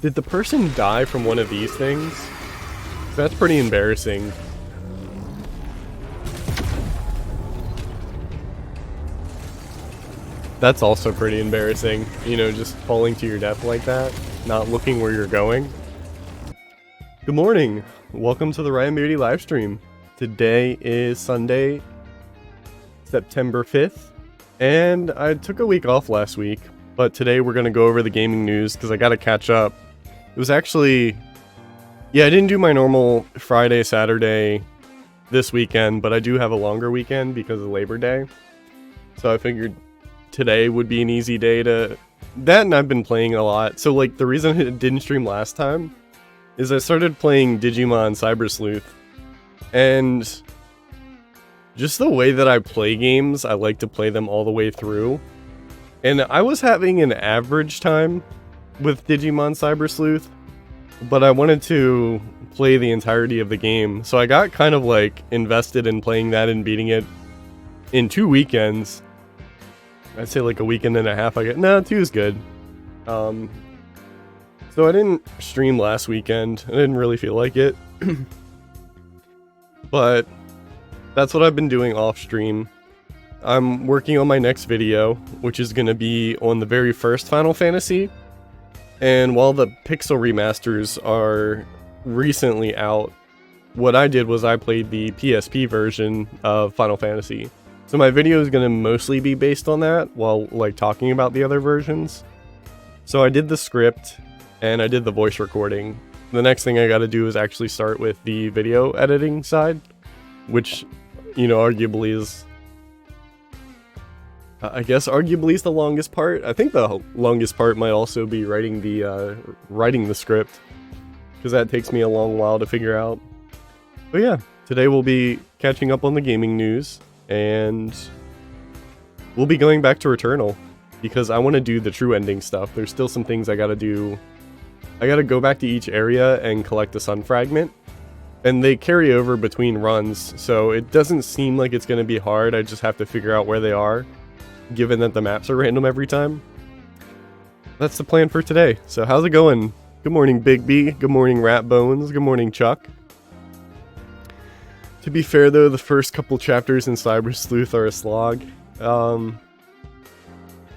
Did the person die from one of these things? That's pretty embarrassing. That's also pretty embarrassing, you know, just falling to your death like that, not looking where you're going. Good morning, welcome to the Ryan Beauty livestream. Today is Sunday, September 5th, and I took a week off last week, but today we're going to go over the gaming news because I got to catch up. It was actually, yeah, I didn't do my normal Friday, Saturday this weekend, but I do have a longer weekend because of Labor Day, so I figured today would be an easy day to that, and I've been playing a lot. So like the reason I didn't stream last time is I started playing Digimon Cyber Sleuth, and just the way that I play games, I like to play them all the way through, and I was having an average time with Digimon Cyber Sleuth, but I wanted to play the entirety of the game, so I got kind of like invested in playing that and beating it in 2 weekends. I'd say like a weekend and a half. No, 2 is good. So I didn't stream last weekend. I didn't really feel like it. But that's what I've been doing off stream. I'm working on my next video, which is going to be on the very first Final Fantasy. And while the pixel remasters are recently out, what I did was I played the PSP version of Final Fantasy. So my video is going to mostly be based on that while like talking about the other versions. So I did the script and I did the voice recording. The next thing I got to do is actually start with the video editing side, which, you know, arguably is, I guess arguably is the longest part. I think the longest part might also be writing the script, because that takes me a long while to figure out. But yeah, today we'll be catching up on the gaming news, and we'll be going back to Returnal, because I want to do the true ending stuff. There's still some things I gotta do. I gotta go back to each area and collect a sun fragment, and they carry over between runs, so it doesn't seem like it's gonna be hard. I just have to figure out where they are, given that the maps are random every time. That's the plan for today. So how's it going? Good morning, Big B. Good morning, Rat Bones. Good morning, Chuck. To be fair though, the first couple chapters in Cyber Sleuth are a slog.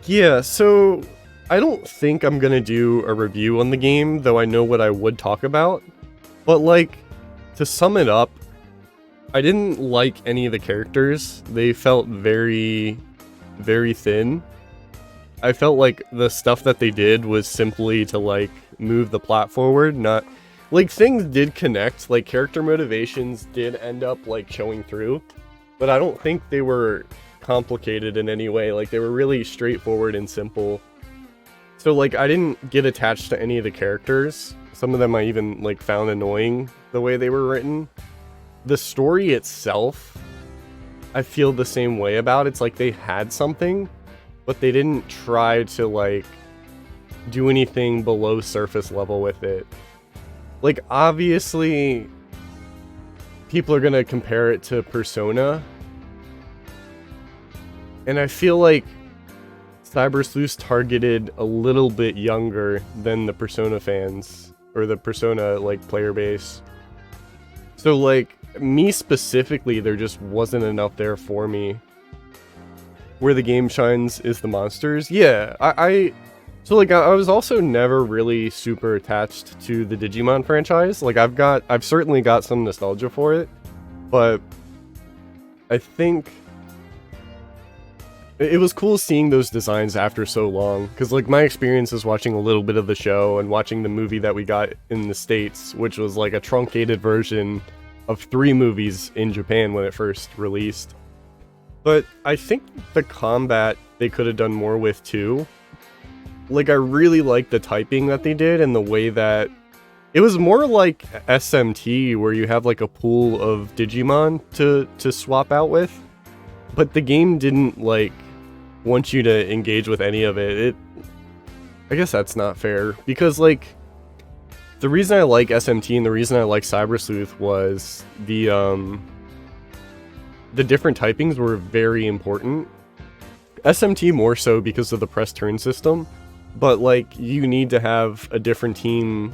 Yeah, so I don't think I'm gonna do a review on the game, though I know what I would talk about. But like, to sum it up, I didn't like any of the characters. They felt very thin. I felt like the stuff that they did was simply to like move the plot forward, not like things did connect, like character motivations did end up like showing through, but I don't think they were complicated in any way. Like they were really straightforward and simple. So like I didn't get attached to any of the characters. Some of them I even like found annoying the way they were written. The story itself, I feel the same way about. It's like they had something, but they didn't try to like do anything below surface level with it. Like obviously people are gonna compare it to Persona, and I feel like Cyber Sleuth targeted a little bit younger than the Persona fans, or the Persona like player base. So like me specifically, there just wasn't enough there for me. Where the game shines is the monsters. Yeah, so like I was also never really super attached to the Digimon franchise. Like I've certainly got some nostalgia for it, but I think it was cool seeing those designs after so long, because like my experience is watching a little bit of the show and watching the movie that we got in the States, which was like a truncated version of 3 movies in Japan when it first released. But I think the combat they could have done more with too. Like I really like the typing that they did, and the way that it was more like SMT, where you have like a pool of Digimon to swap out with, but the game didn't like want you to engage with any of it. I guess that's not fair, because like the reason I like SMT and the reason I like Cyber Sleuth was the different typings were very important. SMT more so because of the press turn system, but like you need to have a different team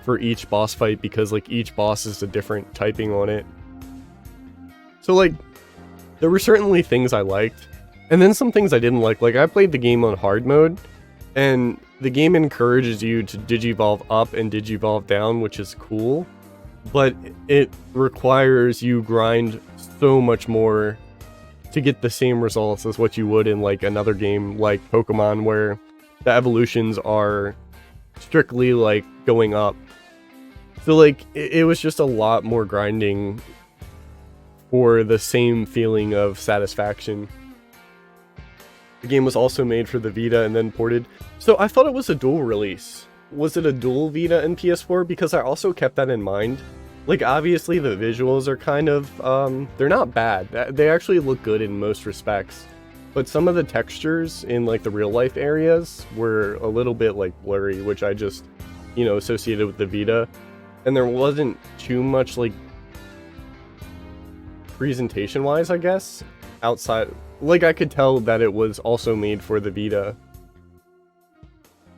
for each boss fight because like each boss is a different typing on it. So like there were certainly things I liked, and then some things I didn't like. Like I played the game on hard mode, and the game encourages you to digivolve up and digivolve down, which is cool, but it requires you grind so much more to get the same results as what you would in like another game like Pokemon, where the evolutions are strictly like going up. So like it was just a lot more grinding for the same feeling of satisfaction. The game was also made for the Vita and then ported. So I thought it was a dual release. Was it a dual Vita and PS4? Because I also kept that in mind. Like, obviously the visuals are kind of, they're not bad. They actually look good in most respects. But some of the textures in, like, the real-life areas were a little bit, like, blurry, which I just, you know, associated with the Vita. And there wasn't too much, like, presentation-wise, I guess, outside. Like, I could tell that it was also made for the Vita.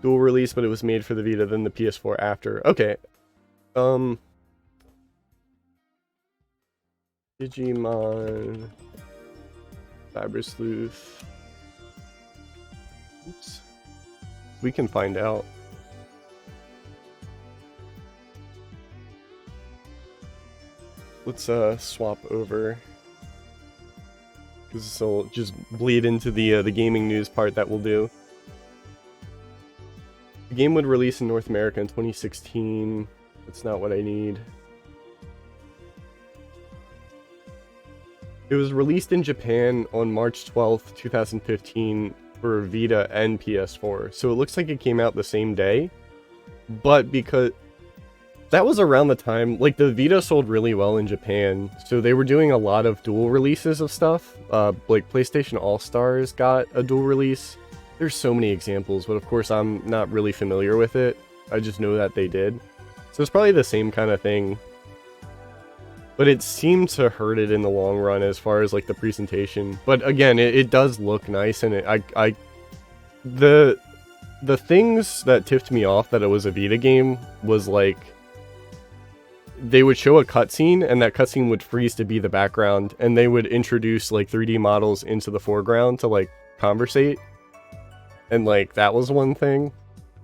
Dual release, but it was made for the Vita, then the PS4 after. Okay. Digimon, Cyber Sleuth. Oops. We can find out. Let's swap over, because this will just bleed into the gaming news part that we'll do. The game would release in North America in 2016. That's not what I need. It was released in Japan on March 12th, 2015 for Vita and PS4. So it looks like it came out the same day. But because that was around the time, like the Vita sold really well in Japan. So they were doing a lot of dual releases of stuff. Like PlayStation All-Stars got a dual release. There's so many examples, but of course I'm not really familiar with it. I just know that they did. So it's probably the same kind of thing. But it seemed to hurt it in the long run as far as like the presentation. But again, it does look nice, and the things that tipped me off that it was a Vita game was like they would show a cutscene, and that cutscene would freeze to be the background, and they would introduce like 3D models into the foreground to like conversate, and like that was one thing.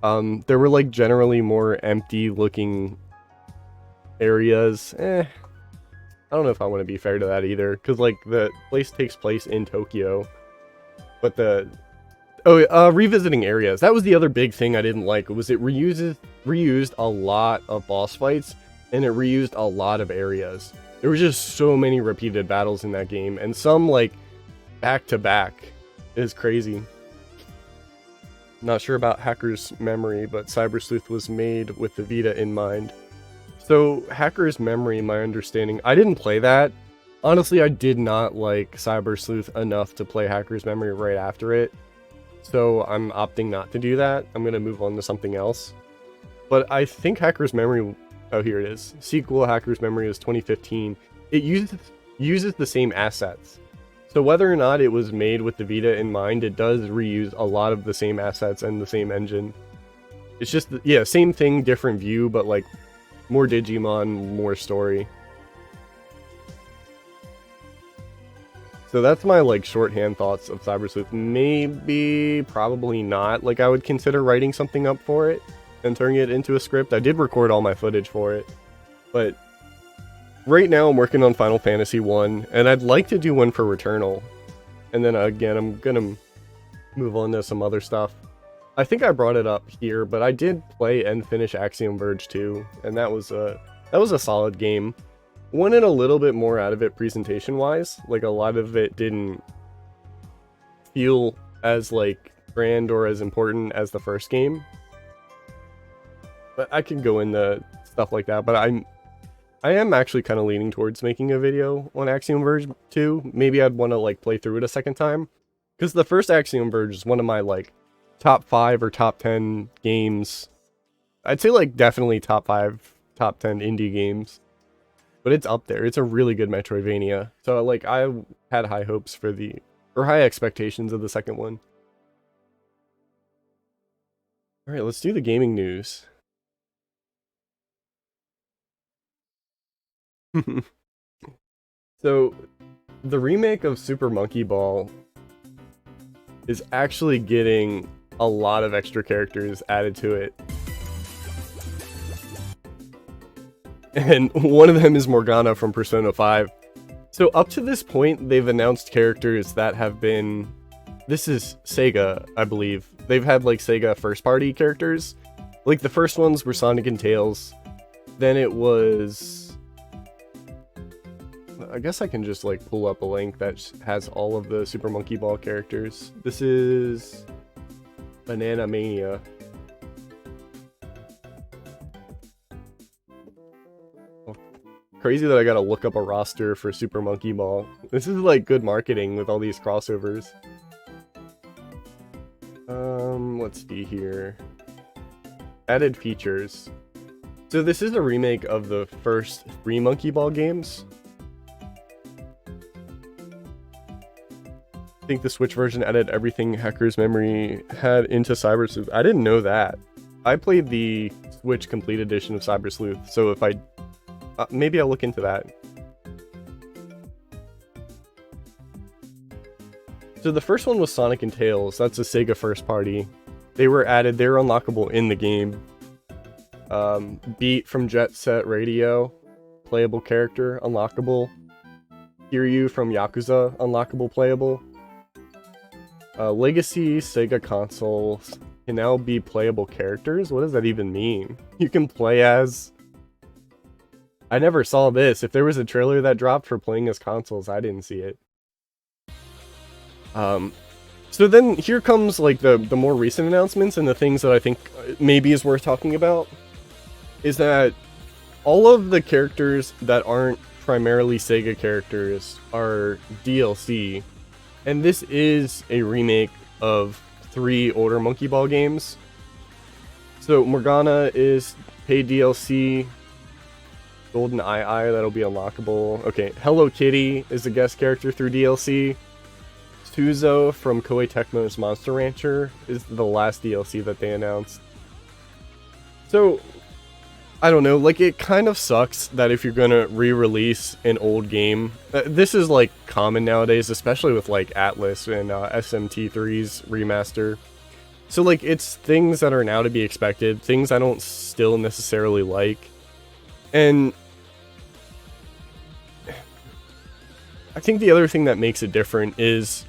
There were like generally more empty looking areas. I don't know if I want to be fair to that either, because like the place takes place in Tokyo, but revisiting areas, that was the other big thing I didn't like. Was it reused a lot of boss fights, and it reused a lot of areas. There were just so many repeated battles in that game, and some like back to back. Is crazy. Not sure about Hacker's Memory, but Cyber Sleuth was made with the Vita in mind. So, Hacker's Memory, my understanding, I didn't play that. Honestly, I did not like Cyber Sleuth enough to play Hacker's Memory right after it. So, I'm opting not to do that. I'm going to move on to something else. But I think Hacker's Memory... Oh, here it is. Sequel Hacker's Memory is 2015. It uses the same assets. So, whether or not it was made with the Vita in mind, it does reuse a lot of the same assets and the same engine. It's just, yeah, same thing, different view, but like... more Digimon, more story. So that's my like shorthand thoughts of Cyber Sleuth. Maybe, probably not. Like I would consider writing something up for it and turning it into a script. I did record all my footage for it, but right now I'm working on Final Fantasy 1, and I'd like to do one for Returnal. And then again, I'm gonna move on to some other stuff. I think I brought it up here, but I did play and finish Axiom Verge 2, and that was a solid game. Wanted a little bit more out of it presentation-wise. Like, a lot of it didn't feel as, like, grand or as important as the first game. But I could go into stuff like that, but I am actually kind of leaning towards making a video on Axiom Verge 2. Maybe I'd want to, like, play through it a second time. Because the first Axiom Verge is one of my, like, top 5 or top 10 games. I'd say like definitely top 5, top 10 indie games. But it's up there. It's a really good Metroidvania. So like I had high hopes for high expectations of the second one. All right, let's do the gaming news. So, the remake of Super Monkey Ball is actually getting a lot of extra characters added to it. And one of them is Morgana from Persona 5. So up to this point, they've announced characters that have been... This is Sega, I believe. They've had, like, Sega first-party characters. Like, the first ones were Sonic and Tails. Then it was... I guess I can just, like, pull up a link that has all of the Super Monkey Ball characters. This is... Banana Mania. Crazy that I gotta look up a roster for Super Monkey Ball. This is like good marketing with all these crossovers. Let's see here. Added features. So this is a remake of the first 3 Monkey Ball games. I think the Switch version added everything Hacker's Memory had into Cyber Sleuth. I didn't know that. I played the Switch Complete Edition of Cyber Sleuth, so if I... maybe I'll look into that. So the first one was Sonic and Tails. That's a Sega first party. They were added. They're unlockable in the game. Beat from Jet Set Radio, playable character, unlockable. Kiryu from Yakuza, unlockable, playable. Legacy Sega consoles can now be playable characters. What does that even mean? You can play as... I never saw this. If there was a trailer that dropped for playing as consoles, I didn't see it. So then here comes like the more recent announcements, and the things that I think maybe is worth talking about is that all of the characters that aren't primarily Sega characters are DLC, and this is a remake of 3 older Monkey Ball games. So Morgana is paid DLC. Golden Eye, that'll be unlockable. Okay, Hello Kitty is a guest character through DLC. Suzo from Koei Tecmo's Monster Rancher is the last DLC that they announced. So, I don't know, like, it kind of sucks that if you're gonna re-release an old game, this is, like, common nowadays, especially with, like, Atlas and SMT3's remaster. So, like, it's things that are now to be expected, things I don't still necessarily like. And I think the other thing that makes it different is,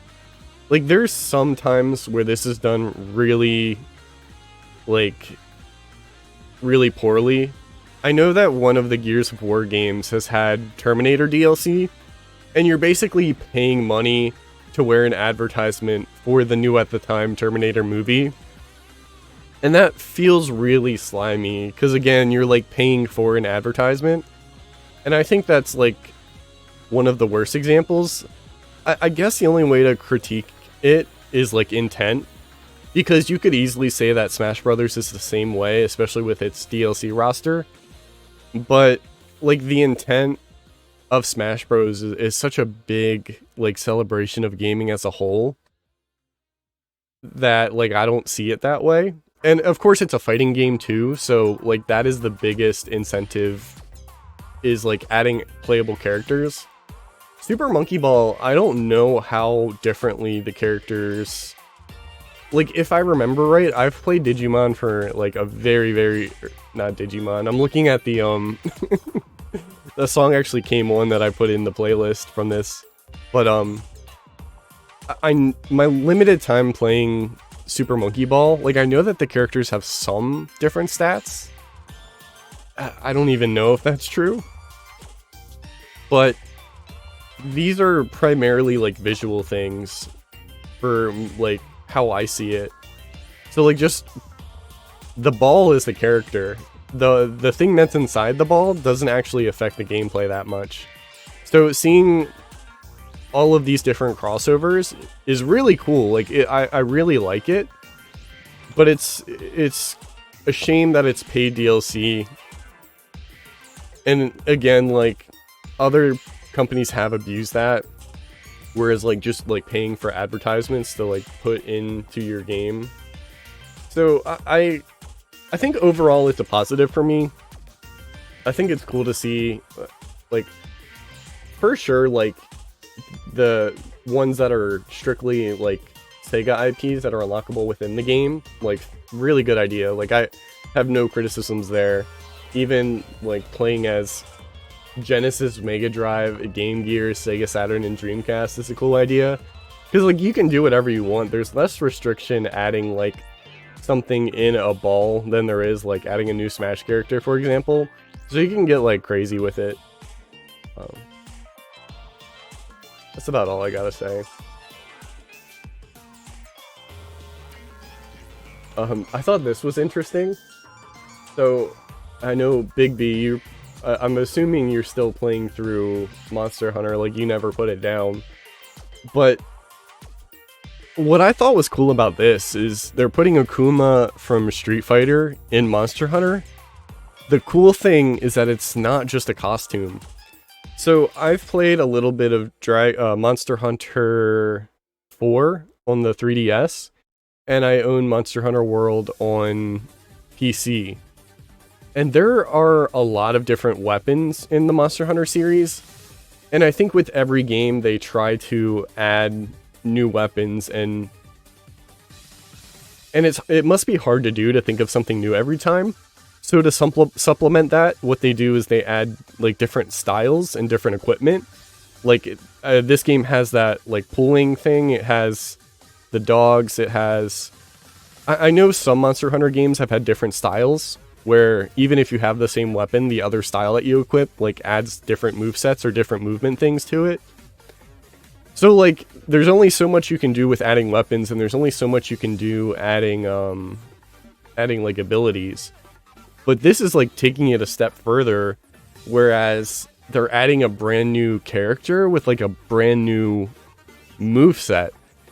like, there's some times where this is done really, like, really poorly. I know that one of the Gears of War games has had Terminator DLC, and you're basically paying money to wear an advertisement for the new at the time Terminator movie. And that feels really slimy, because again, you're like paying for an advertisement. And I think that's like one of the worst examples. I guess the only way to critique it is like intent, because you could easily say that Smash Brothers is the same way, especially with its DLC roster. But like the intent of Smash Bros is such a big like celebration of gaming as a whole that like I don't see it that way. And of course it's a fighting game too, so like that is the biggest incentive, is like adding playable characters. Super Monkey Ball, I don't know how differently the characters... Like, if I remember right, I've played Digimon for like a very... Not Digimon, I'm looking at the the song actually came on that I put in the playlist from this. But my limited time playing Super Monkey Ball, like I know that the characters have some different stats. I don't even know if that's true. But these are primarily like visual things for like how I see it. So like just the ball is the character. The thing that's inside the ball doesn't actually affect the gameplay that much. So seeing all of these different crossovers is really cool. Like I really like it, but it's a shame that it's paid DLC. And again, like other companies have abused that, whereas like just like paying for advertisements to like put into your game So I think overall it's a positive for me. I think it's cool to see, like, for sure, like, the ones that are strictly, like, Sega IPs that are unlockable within the game. Like, really good idea. Like, I have no criticisms there. Even, like, playing as Genesis, Mega Drive, Game Gear, Sega Saturn, and Dreamcast is a cool idea. Because, like, you can do whatever you want. There's less restriction adding, like, something in a ball than there is, like, adding a new Smash character, for example. So you can get, like, crazy with it. That's about all I gotta say. I thought this was interesting. So, I know, Big B, I'm assuming you're still playing through Monster Hunter, like, you never put it down. But what I thought was cool about this is they're putting Akuma from Street Fighter in Monster Hunter. The cool thing is that it's not just a costume. So I've played a little bit of Monster Hunter 4 on the 3DS, and I own Monster Hunter World on PC. And there are a lot of different weapons in the Monster Hunter series, and I think with every game they try to add new weapons, and it must be hard to do to think of something new every time. So to supplement that, what they do is they add, like, different styles and different equipment. Like, this game has that, like, pulling thing. It has the dogs. It has... I know some Monster Hunter games have had different styles, where even if you have the same weapon, the other style that you equip, like, adds different movesets or different movement things to it. So, like, there's only so much you can do with adding weapons, and there's only so much you can do adding, like, abilities. But this is, like, taking it a step further, whereas they're adding a brand new character with, like, a brand new moveset.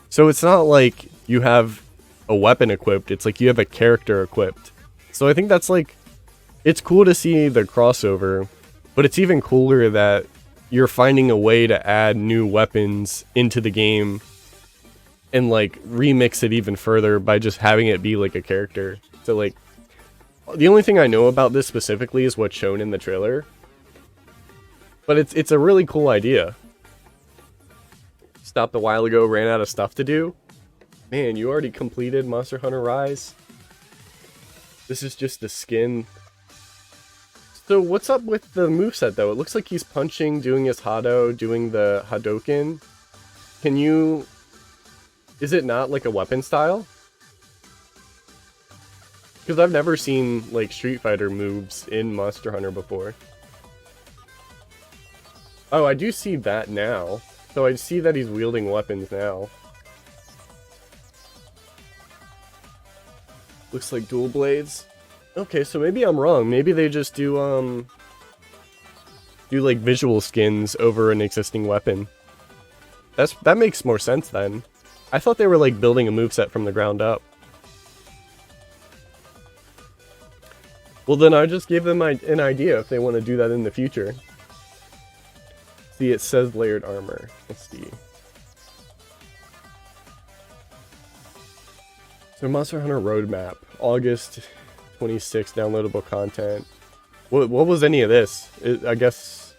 So it's not like you have a weapon equipped, it's like you have a character equipped. So I think that's, like, it's cool to see the crossover, but it's even cooler that you're finding a way to add new weapons into the game and, like, remix it even further by just having it be, like, a character. So, like, the only thing I know about this specifically is what's shown in the trailer. But it's a really cool idea. Stopped a while ago, ran out of stuff to do. Man, you already completed Monster Hunter Rise? This is just the skin. So what's up with the moveset, though? It looks like he's punching, doing his Hado, doing the Hadoken. Can you... Is it not like a weapon style? Because I've never seen, like, Street Fighter moves in Monster Hunter before. Oh, I do see that now. So I see that he's wielding weapons now. Looks like dual blades. Okay, so maybe I'm wrong. Maybe they just do like, visual skins over an existing weapon. That makes more sense then. I thought they were, like, building a moveset from the ground up. Well, then I just gave them an idea if they want to do that in the future. See, it says layered armor. Let's see. So Monster Hunter Roadmap, August 26th, downloadable content. What was any of this? I guess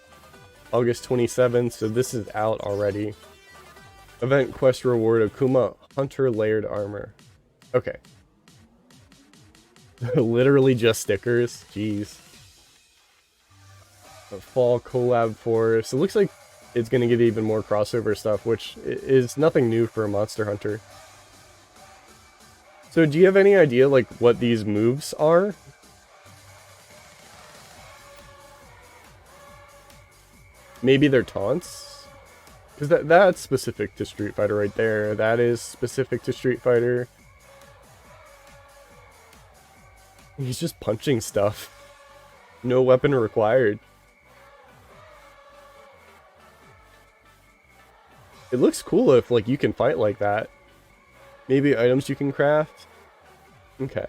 August 27th, so this is out already. Event quest reward, Akuma Hunter layered armor. Okay. Literally just stickers. Jeez. A fall collab force. It looks like it's going to get even more crossover stuff, which is nothing new for Monster Hunter. So do you have any idea, like, what these moves are? Maybe they're taunts? Because that's specific to Street Fighter right there. That is specific to Street Fighter. He's just punching stuff. No weapon required. It looks cool if, like, you can fight like that. Maybe items you can craft? Okay.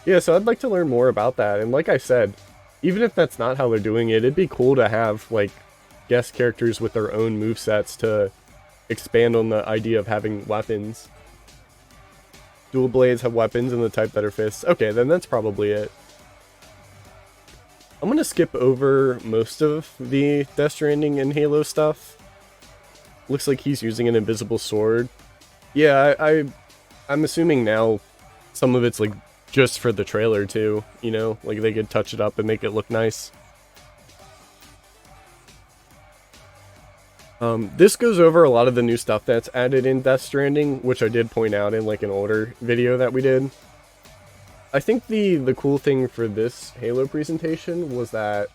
Yeah, so I'd like to learn more about that. And like I said, even if that's not how they're doing it, it'd be cool to have, like, guest characters with their own movesets to expand on the idea of having weapons. Dual blades have weapons and the type better fists. Okay, then that's probably it. I'm gonna skip over most of the Death Stranding and Halo stuff. Looks like he's using an invisible sword. Yeah, I'm assuming now some of it's like just for the trailer too, you know? Like they could touch it up and make it look nice. This goes over a lot of the new stuff that's added in Death Stranding, which I did point out in like an older video that we did. I think the cool thing for this Halo presentation was that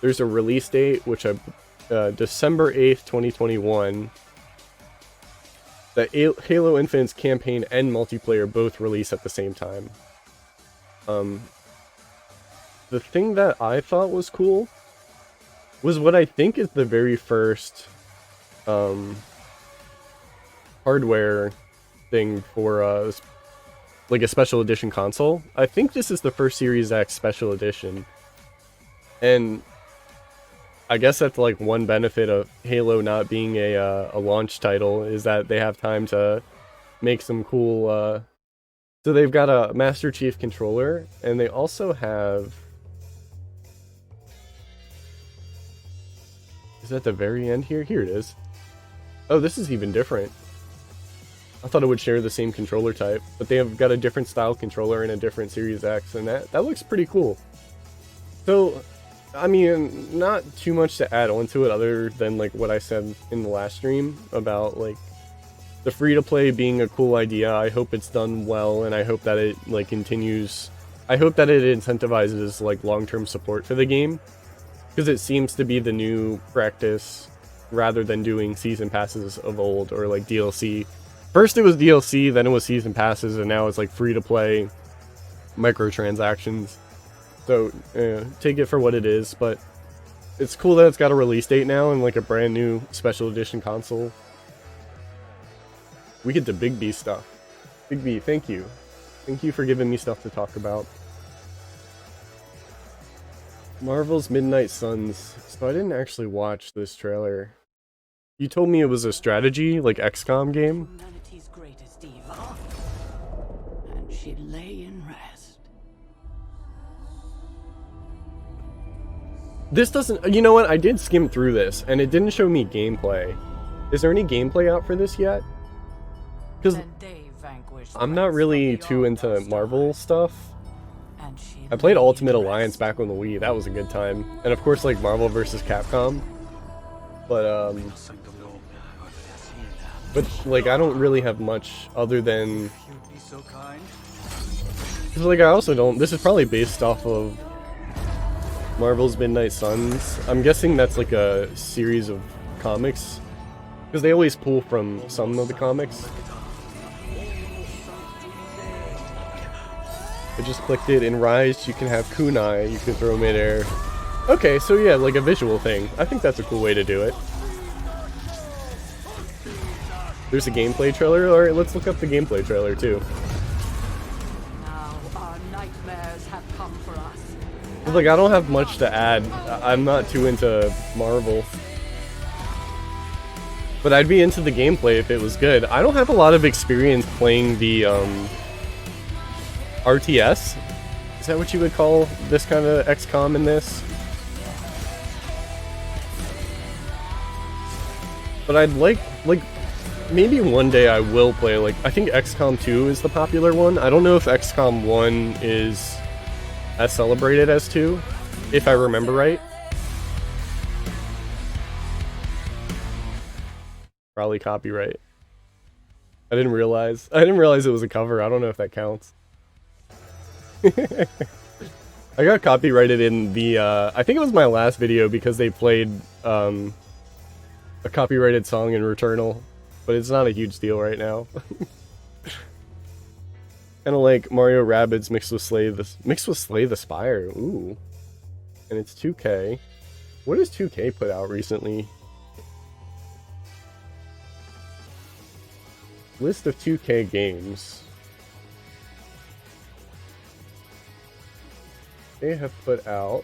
there's a release date, which December 8th, 2021. The Halo Infinite's campaign and multiplayer both release at the same time. The thing that I thought was cool was what I think is the very first hardware thing for like a special edition console. I think this is the first Series X special edition, and I guess that's like one benefit of Halo not being a launch title, is that they have time to make some cool so they've got a Master Chief controller, and they also have, is that the very end here? Here it is. Oh, this is even different. I thought it would share the same controller type, but they have got a different style controller and a different Series X, and that looks pretty cool. So, I mean, not too much to add on to it other than like what I said in the last stream about like the free-to-play being a cool idea. I hope it's done well, and I hope that it like continues. I hope that it incentivizes like long-term support for the game, because it seems to be the new practice rather than doing season passes of old or like DLC. First it was DLC, then it was season passes, and now it's like free-to-play microtransactions. So, take it for what it is, but it's cool that it's got a release date now and like a brand new special edition console. We get to Big B stuff. Big B, thank you. Thank you for giving me stuff to talk about. Marvel's Midnight Suns. So I didn't actually watch this trailer. You told me it was a strategy, like XCOM game? Humanity's greatest evil. And she lay in rest. This doesn't... You know what? I did skim through this, and it didn't show me gameplay. Is there any gameplay out for this yet? Because I'm not really too into Marvel stuff. I played Ultimate Alliance back on the Wii. That was a good time. And of course, like, Marvel vs. Capcom. But, like, I don't really have much other than... Cause, like, I also don't... This is probably based off of Marvel's Midnight Suns. I'm guessing that's, like, a series of comics. Because they always pull from some of the comics. I just clicked it. In Rise, you can have kunai. You can throw midair. Okay, so yeah, like a visual thing. I think that's a cool way to do it. There's a gameplay trailer. Alright, let's look up the gameplay trailer too. Now our nightmares have come for us. Like, I don't have much to add. I'm not too into Marvel. But I'd be into the gameplay if it was good. I don't have a lot of experience playing the RTS. Is that what you would call this kind of XCOM in this? But I'd like, maybe one day I will play, like, I think XCOM 2 is the popular one. I don't know if XCOM 1 is as celebrated as 2, if I remember right. Probably copyright. I didn't realize it was a cover. I don't know if that counts. I got copyrighted in the, I think it was my last video because they played, a copyrighted song in Returnal, but it's not a huge deal right now. Kinda like Mario Rabbids mixed with Slay the Spire. Ooh. And it's 2K. What has 2K put out recently? List of 2K games. They have put out...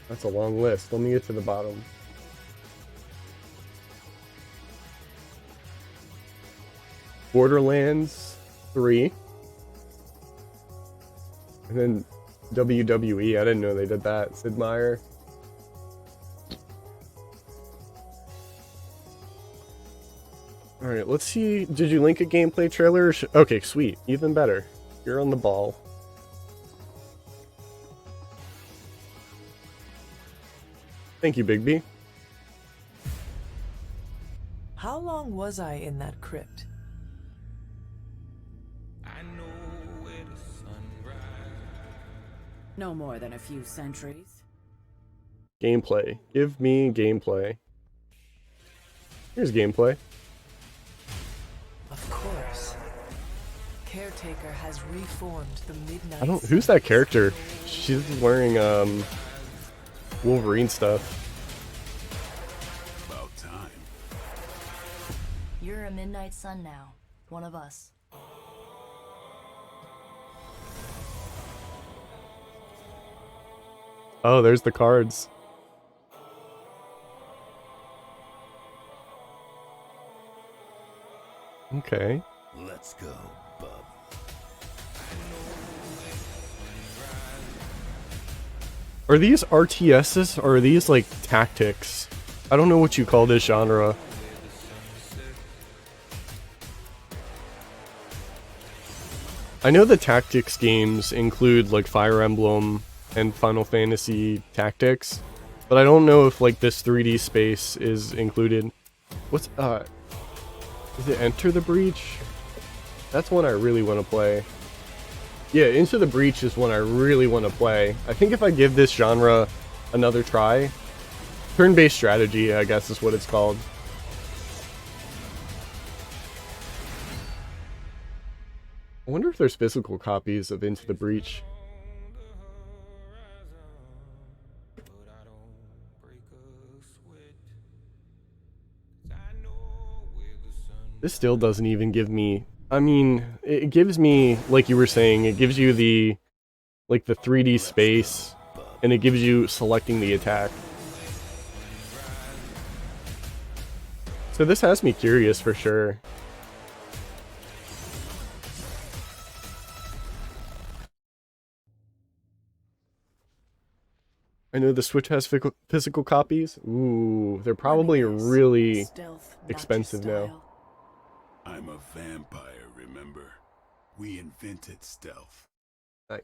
That's a long list. Let me get to the bottom. Borderlands 3. And then WWE. I didn't know they did that. Sid Meier. Alright, let's see. Did you link a gameplay trailer? Okay, sweet. Even better. You're on the ball. Thank you, Big B. How long was I in that crypt? No more than a few centuries. Gameplay. Give me gameplay. Here's gameplay. Of course. Caretaker has reformed the Midnight. I don't. Who's that character? She's wearing Wolverine stuff. About time. You're a Midnight Sun now. One of us. Oh, there's the cards. Okay. Let's go, bub. Are these RTSs or are these like tactics? I don't know what you call this genre. I know the tactics games include like Fire Emblem and Final Fantasy Tactics, but I don't know if like this 3D space is included. What's is it Enter the Breach? That's one I really want to play. Yeah, Into the Breach is one I really want to play. I think if I give this genre another try, turn-based strategy, I guess is what it's called. I wonder if there's physical copies of Into the Breach. This still doesn't even give me... I mean, it gives me, like you were saying, it gives you the, like the 3D space, and it gives you selecting the attack. So this has me curious for sure. I know the Switch has physical copies. Ooh, they're probably really expensive now. I'm a vampire, remember? We invented stealth. Nice.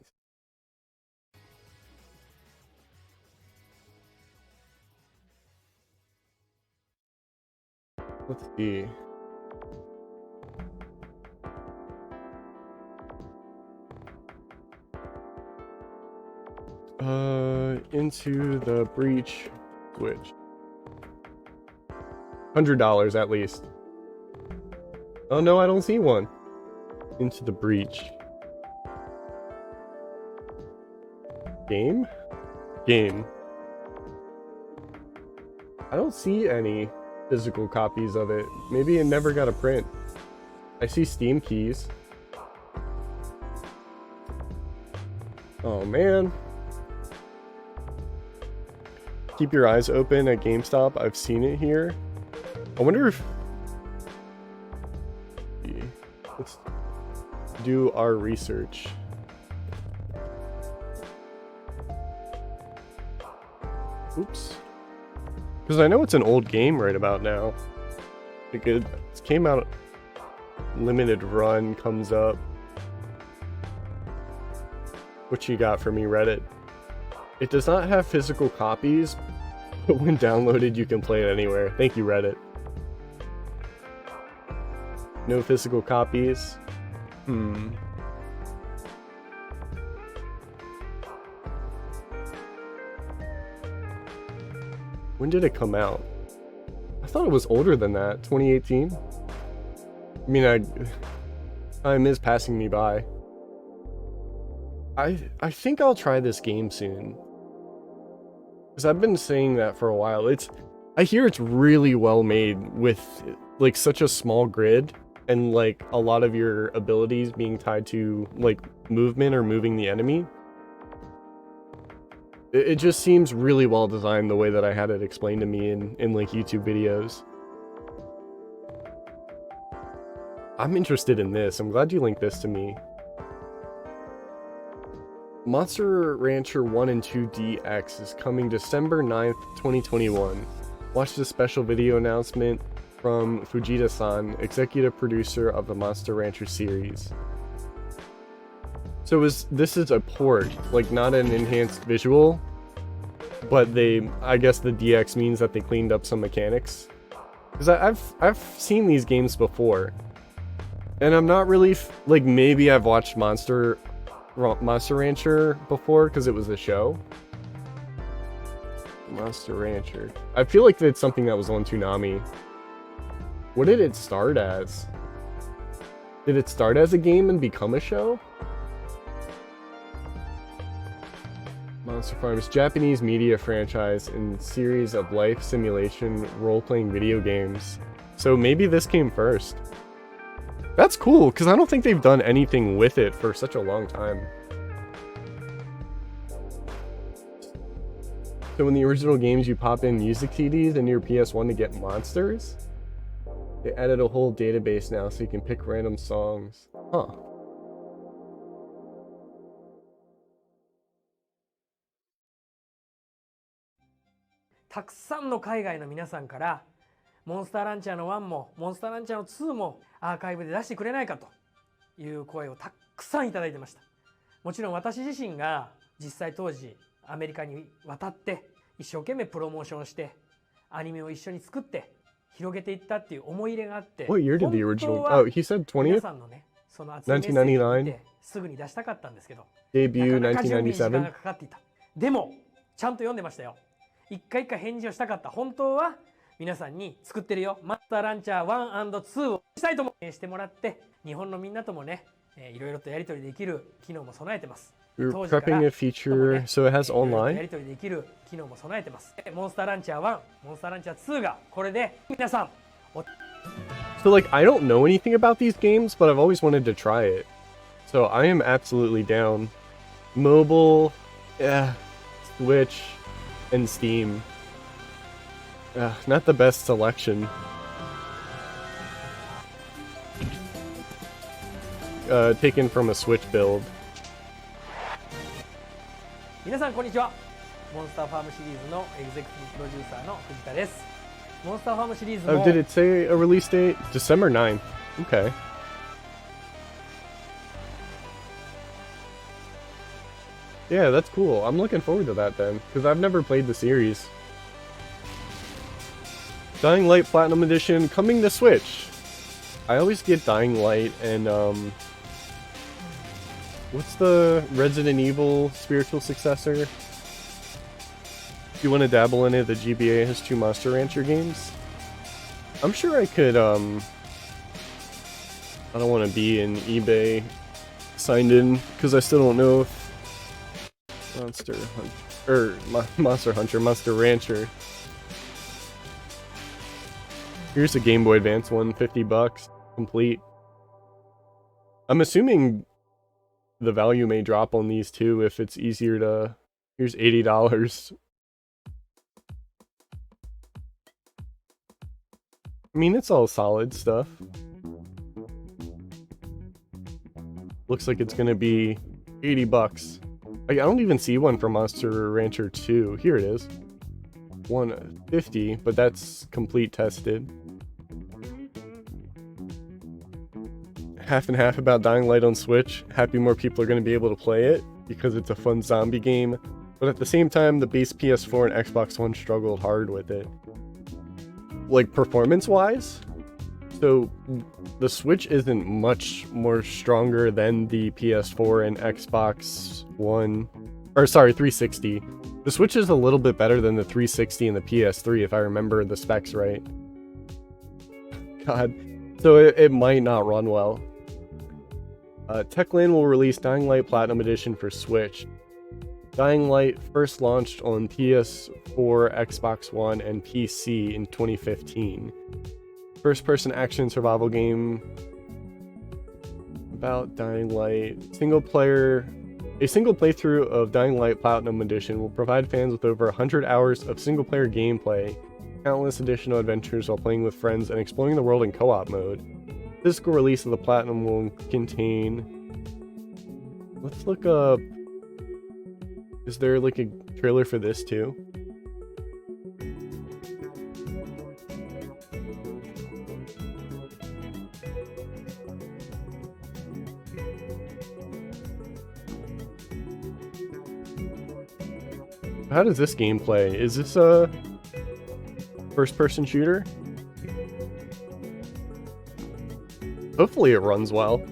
Let's see. Into the Breach Switch. $100 at least. Oh no, I don't see one. Into the Breach. Game? Game. I don't see any physical copies of it. Maybe it never got a print. I see Steam keys. Oh man. Keep your eyes open at GameStop. I've seen it here. I wonder if... Let's do our research. Oops. Because I know it's an old game right about now. It came out... Limited run comes up. What you got for me, Reddit? It does not have physical copies, but when downloaded you can play it anywhere. Thank you, Reddit. No physical copies. When did it come out? I thought it was older than that. 2018? I mean, time is passing me by. I think I'll try this game soon. Because I've been saying that for a while. I hear it's really well made with like such a small grid and like a lot of your abilities being tied to like movement or moving the enemy. It just seems really well designed the way that I had it explained to me in like YouTube videos. I'm interested in this. I'm glad you linked this to me. Monster Rancher 1 and 2 DX is coming December 9th, 2021. Watch the special video announcement from Fujita-san, executive producer of the Monster Rancher series. So this is a port, like not an enhanced visual, but I guess the DX means that they cleaned up some mechanics. Because I've seen these games before, and I'm not really like, maybe I've watched Monster Rancher before because it was a show. Monster Rancher. I feel like it's something that was on Toonami. What did it start as? Did it start as a game and become a show? Monster Farm is a Japanese media franchise and series of life simulation role-playing video games. So maybe this came first. That's cool, because I don't think they've done anything with it for such a long time. So in the original games, you pop in music CDs into your PS1 to get monsters? They added a whole database now so you can pick random songs. Huh.たくさんの海外の皆さんからモンスターランチャーの1もモンスターランチャーの2もアーカイブで出してくれないかという声をたくさんいただいてました。もちろん私自身が実際当時アメリカに渡って一生懸命プロモーションしてアニメを一緒に作って広げていったっていう思い入れがあって、 What year did the original? Oh, he said 20th? 皆さんのね、その熱いメッセージを見てすぐに出したかったんですけど、 Debut なかなか準備に時間が 1997? かかっていた。でもちゃんと読んでましたよ。一回一回返事をしたかった。本当は皆さんに作ってるよ、マスターランチャー 1&2 をしたいと思してもらって、日本のみんなともね、いろいろとやり取りできる機能も備えてます。 We're prepping a feature, so it has や online? り取りできる機能も備えてます。モンスターランチャー1、モンスターランチャー2がこれで皆さん。 So like, I don't know anything about these games, but I've always wanted to try it. So I am absolutely down. Mobile, yeah, Switch, and Steam. Not the best selection. Taken from a Switch build. 皆さんこんにちは。モンスターファームシリーズのエグゼクティブプロデューサーの藤田です。モンスターファームシリーズ Oh, も did it say a release date? December 9th. Okay. Yeah, that's cool. I'm looking forward to that then, because I've never played the series. Dying Light Platinum Edition coming to Switch. I always get Dying Light and what's the Resident Evil spiritual successor? If you want to dabble in it, the GBA has 2 Monster Rancher games. I'm sure I could I don't want to be in eBay signed in because I still don't know if Monster Rancher. Here's a Game Boy Advance one, $50, complete. I'm assuming the value may drop on these too if it's easier to... Here's $80. I mean, it's all solid stuff. Looks like it's gonna be $80. I don't even see one for Monster Rancher 2. Here it is. 150, but that's complete tested. Half and half about Dying Light on Switch. Happy more people are going to be able to play it because it's a fun zombie game. But at the same time, the base PS4 and Xbox One struggled hard with it. Like performance-wise. So the Switch isn't much more stronger than the PS4 and Xbox One. Or sorry, 360. The Switch is a little bit better than the 360 and the PS3 if I remember the specs right. God. So it might not run well. Techland will release Dying Light Platinum Edition for Switch. Dying Light first launched on PS4, Xbox One, and PC in 2015. First-person action survival game about Dying Light. A single playthrough of Dying Light Platinum Edition will provide fans with over 100 hours of single-player gameplay, countless additional adventures while playing with friends, and exploring the world in co-op mode. Physical release of the Platinum will contain... Let's look up... Is there like a trailer for this too? How does this game play? Is this a first-person shooter? Hopefully it runs well.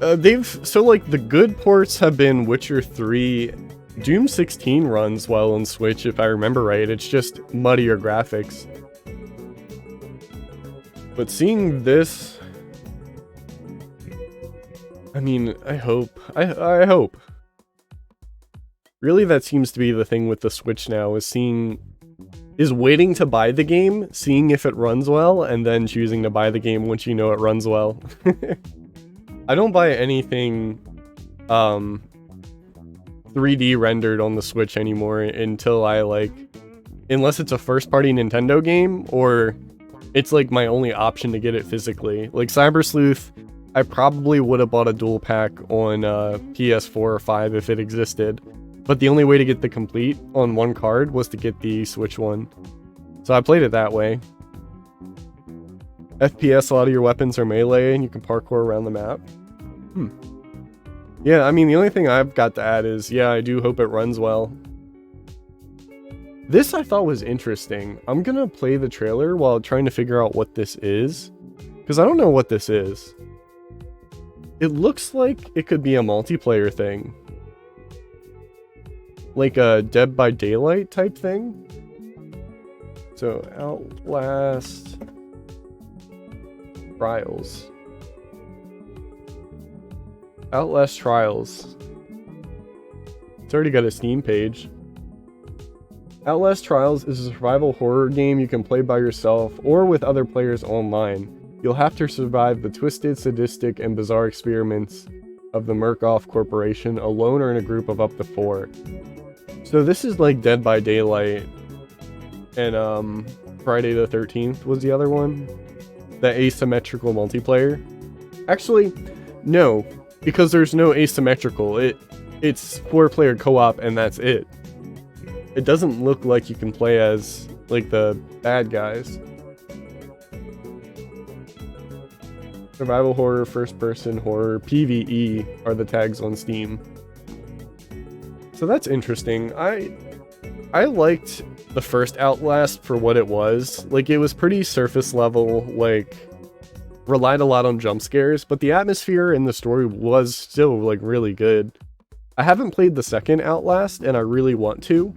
So like the good ports have been Witcher 3. Doom 16 runs well on Switch if I remember right. It's just muddier graphics. But seeing this, I mean, I hope. I hope. Really, that seems to be the thing with the Switch now, is waiting to buy the game, seeing if it runs well, and then choosing to buy the game once you know it runs well. I don't buy anything 3D rendered on the Switch anymore until unless it's a first-party Nintendo game, or it's like my only option to get it physically. Like Cyber Sleuth, I probably would have bought a dual pack on PS4 or 5 if it existed. But the only way to get the complete on one card was to get the Switch one. So I played it that way. FPS, a lot of your weapons are melee and you can parkour around the map. Yeah, I mean, the only thing I've got to add is, yeah, I do hope it runs well. This I thought was interesting. I'm gonna play the trailer while trying to figure out what this is. Because I don't know what this is. It looks like it could be a multiplayer thing. Like a Dead by Daylight type thing. So, Outlast Trials. Outlast Trials. It's already got a Steam page. Outlast Trials is a survival horror game you can play by yourself or with other players online. You'll have to survive the twisted, sadistic, and bizarre experiments of the Murkoff Corporation alone or in a group of up to 4. So this is like Dead by Daylight, and Friday the 13th was the other one. The asymmetrical multiplayer. Actually, no, because there's no asymmetrical. It's 4-player co-op and that's it. It doesn't look like you can play as like the bad guys. Survival horror, first person horror, PvE are the tags on Steam. So that's interesting. I liked the first Outlast for what it was. Like, it was pretty surface level, like, relied a lot on jump scares, but the atmosphere and the story was still, like, really good. I haven't played the second Outlast, and I really want to.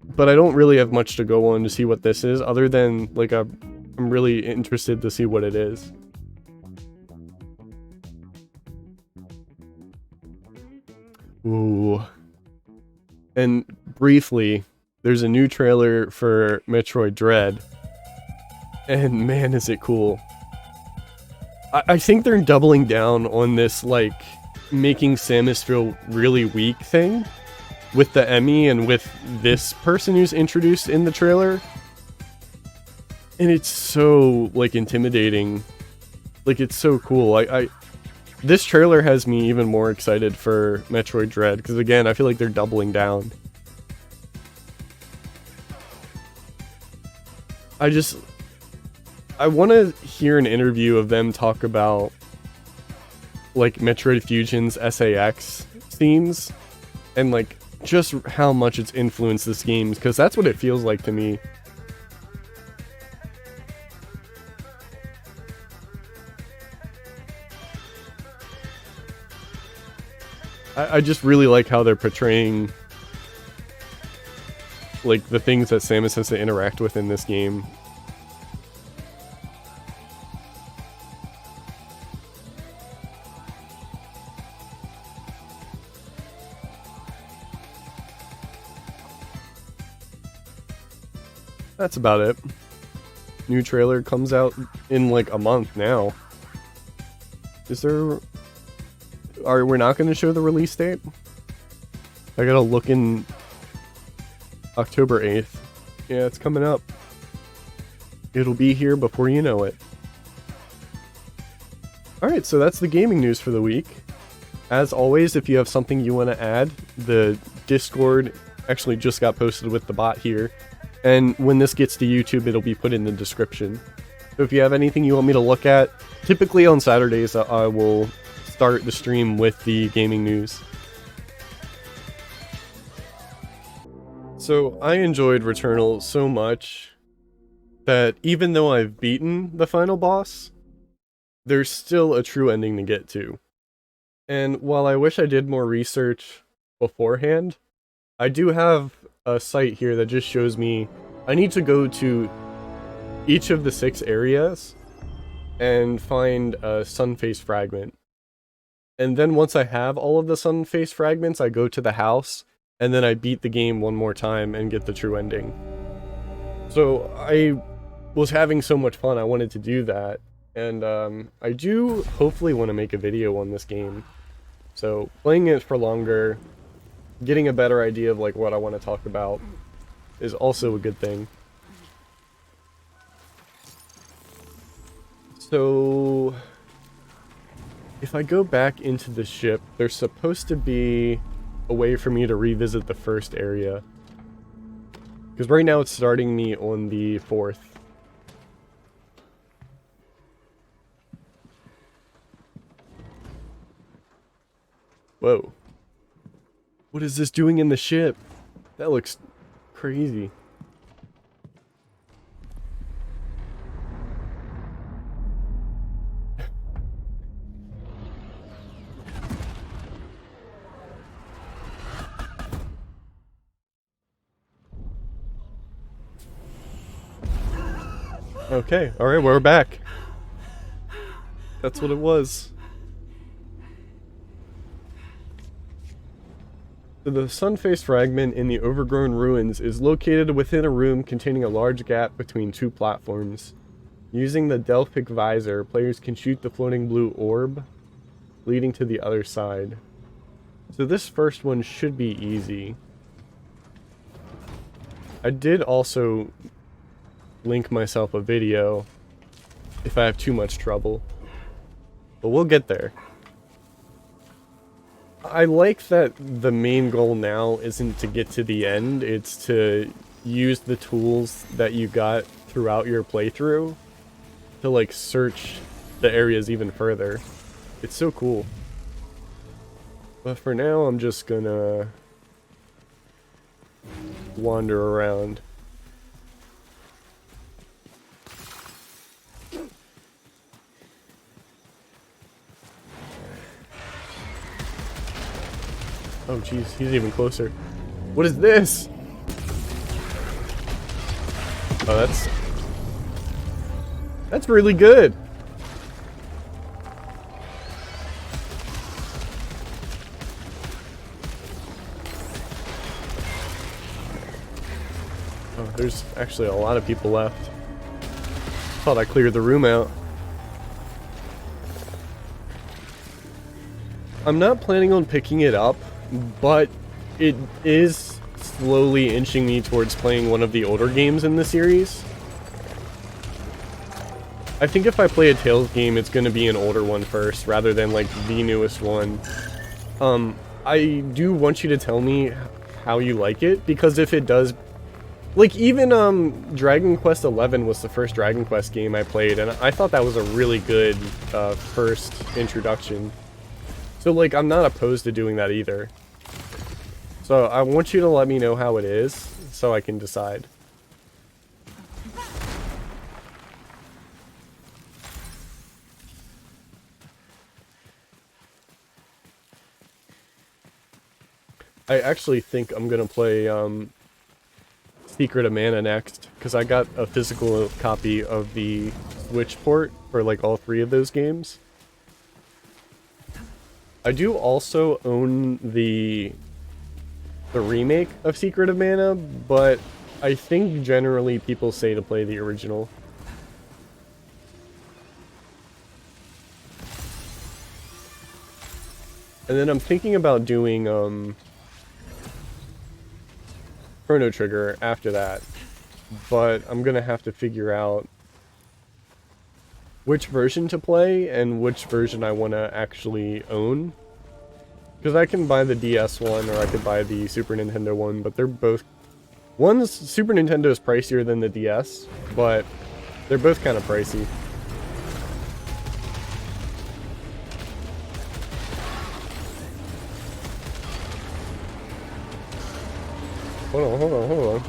But I don't really have much to go on to see what this is, other than, like, I'm really interested to see what it is. Ooh. And briefly, there's a new trailer for Metroid Dread. And man, is it cool. I think they're doubling down on this, like, making Samus feel really weak thing. With the Emmy and with this person who's introduced in the trailer. And it's so, like, intimidating. Like, it's so cool. This trailer has me even more excited for Metroid Dread, because again, I feel like they're doubling down. I want to hear an interview of them talk about, like, Metroid Fusion's SAX themes, and, like, just how much it's influenced this game, because that's what it feels like to me. I just really like how they're portraying, like, the things that Samus has to interact with in this game. That's about it. New trailer comes out in like a month now. Is there... We're not going to show the release date? I gotta look in October 8th. Yeah, it's coming up. it'll be here before you know it. Alright, so that's the gaming news for the week. As always, if you have something you want to add, the Discord actually just got posted with the bot here. And when this gets to YouTube, it'll be put in the description. So if you have anything you want me to look at, typically on Saturdays I will start the stream with the gaming news. So I enjoyed Returnal so much that even though I've beaten the final boss, there's still a true ending to get to. And while I wish I did more research beforehand, I do have a site here that just shows me I need to go to each of the 6 areas and find a Sunface fragment. And then once I have all of the Sunface fragments, I go to the house, and then I beat the game one more time and get the true ending. So I was having so much fun, I wanted to do that. And I do hopefully want to make a video on this game. So playing it for longer, getting a better idea of like what I want to talk about is also a good thing. So if I go back into the ship, there's supposed to be a way for me to revisit the first area. Because right now it's starting me on the 4th. Whoa. What is this doing in the ship? That looks crazy. Okay, alright, we're back. That's what it was. So the Sunface fragment in the overgrown ruins is located within a room containing a large gap between 2 platforms. Using the Delphic visor, players can shoot the floating blue orb, leading to the other side. So this first one should be easy. I did also link myself a video if I have too much trouble, but we'll get there. I like that the main goal now isn't to get to the end, it's to use the tools that you got throughout your playthrough to like search the areas even further. It's so cool. But for now I'm just gonna wander around. Oh jeez, he's even closer. What is this? Oh, that's really good. Oh, there's actually a lot of people left. Thought I cleared the room out. I'm not planning on picking it up, but it is slowly inching me towards playing one of the older games in the series. I think if I play a Tales game, it's going to be an older one first, rather than like the newest one. I do want you to tell me how you like it, because if it does... Like, even Dragon Quest XI was the first Dragon Quest game I played, and I thought that was a really good first introduction. So, like, I'm not opposed to doing that either. So, I want you to let me know how it is, so I can decide. I actually think I'm gonna play, Secret of Mana next, because I got a physical copy of the Switch port for, like, all 3 of those games. I do also own the remake of Secret of Mana, but I think generally people say to play the original. And then I'm thinking about doing Chrono Trigger after that, but I'm gonna have to figure out which version to play and which version I want to actually own. Because I can buy the DS one or I could buy the Super Nintendo one, but they're both... One's Super Nintendo is pricier than the DS, but they're both kind of pricey. Hold on.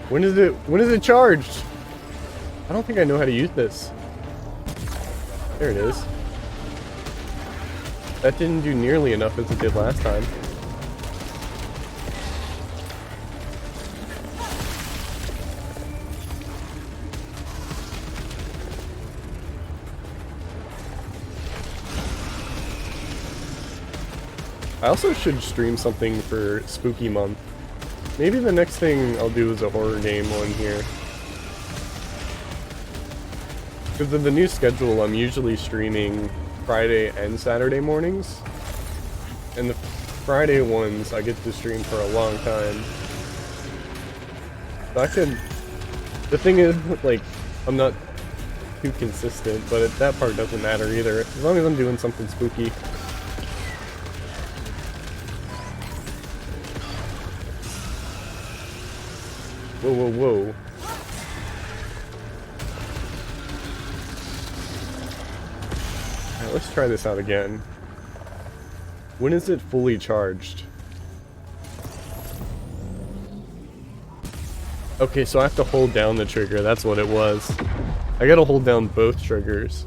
When is it charged? I don't think I know how to use this. There it is. That didn't do nearly enough as it did last time. I also should stream something for Spooky Month. Maybe the next thing I'll do is a horror game on here. Because of the new schedule, I'm usually streaming Friday and Saturday mornings. And the Friday ones I get to stream for a long time. So I could... The thing is, like, I'm not too consistent, but that part doesn't matter either. As long as I'm doing something spooky. Whoa. Alright, let's try this out again. When is it fully charged? Okay, so I have to hold down the trigger, that's what it was. I gotta hold down both triggers.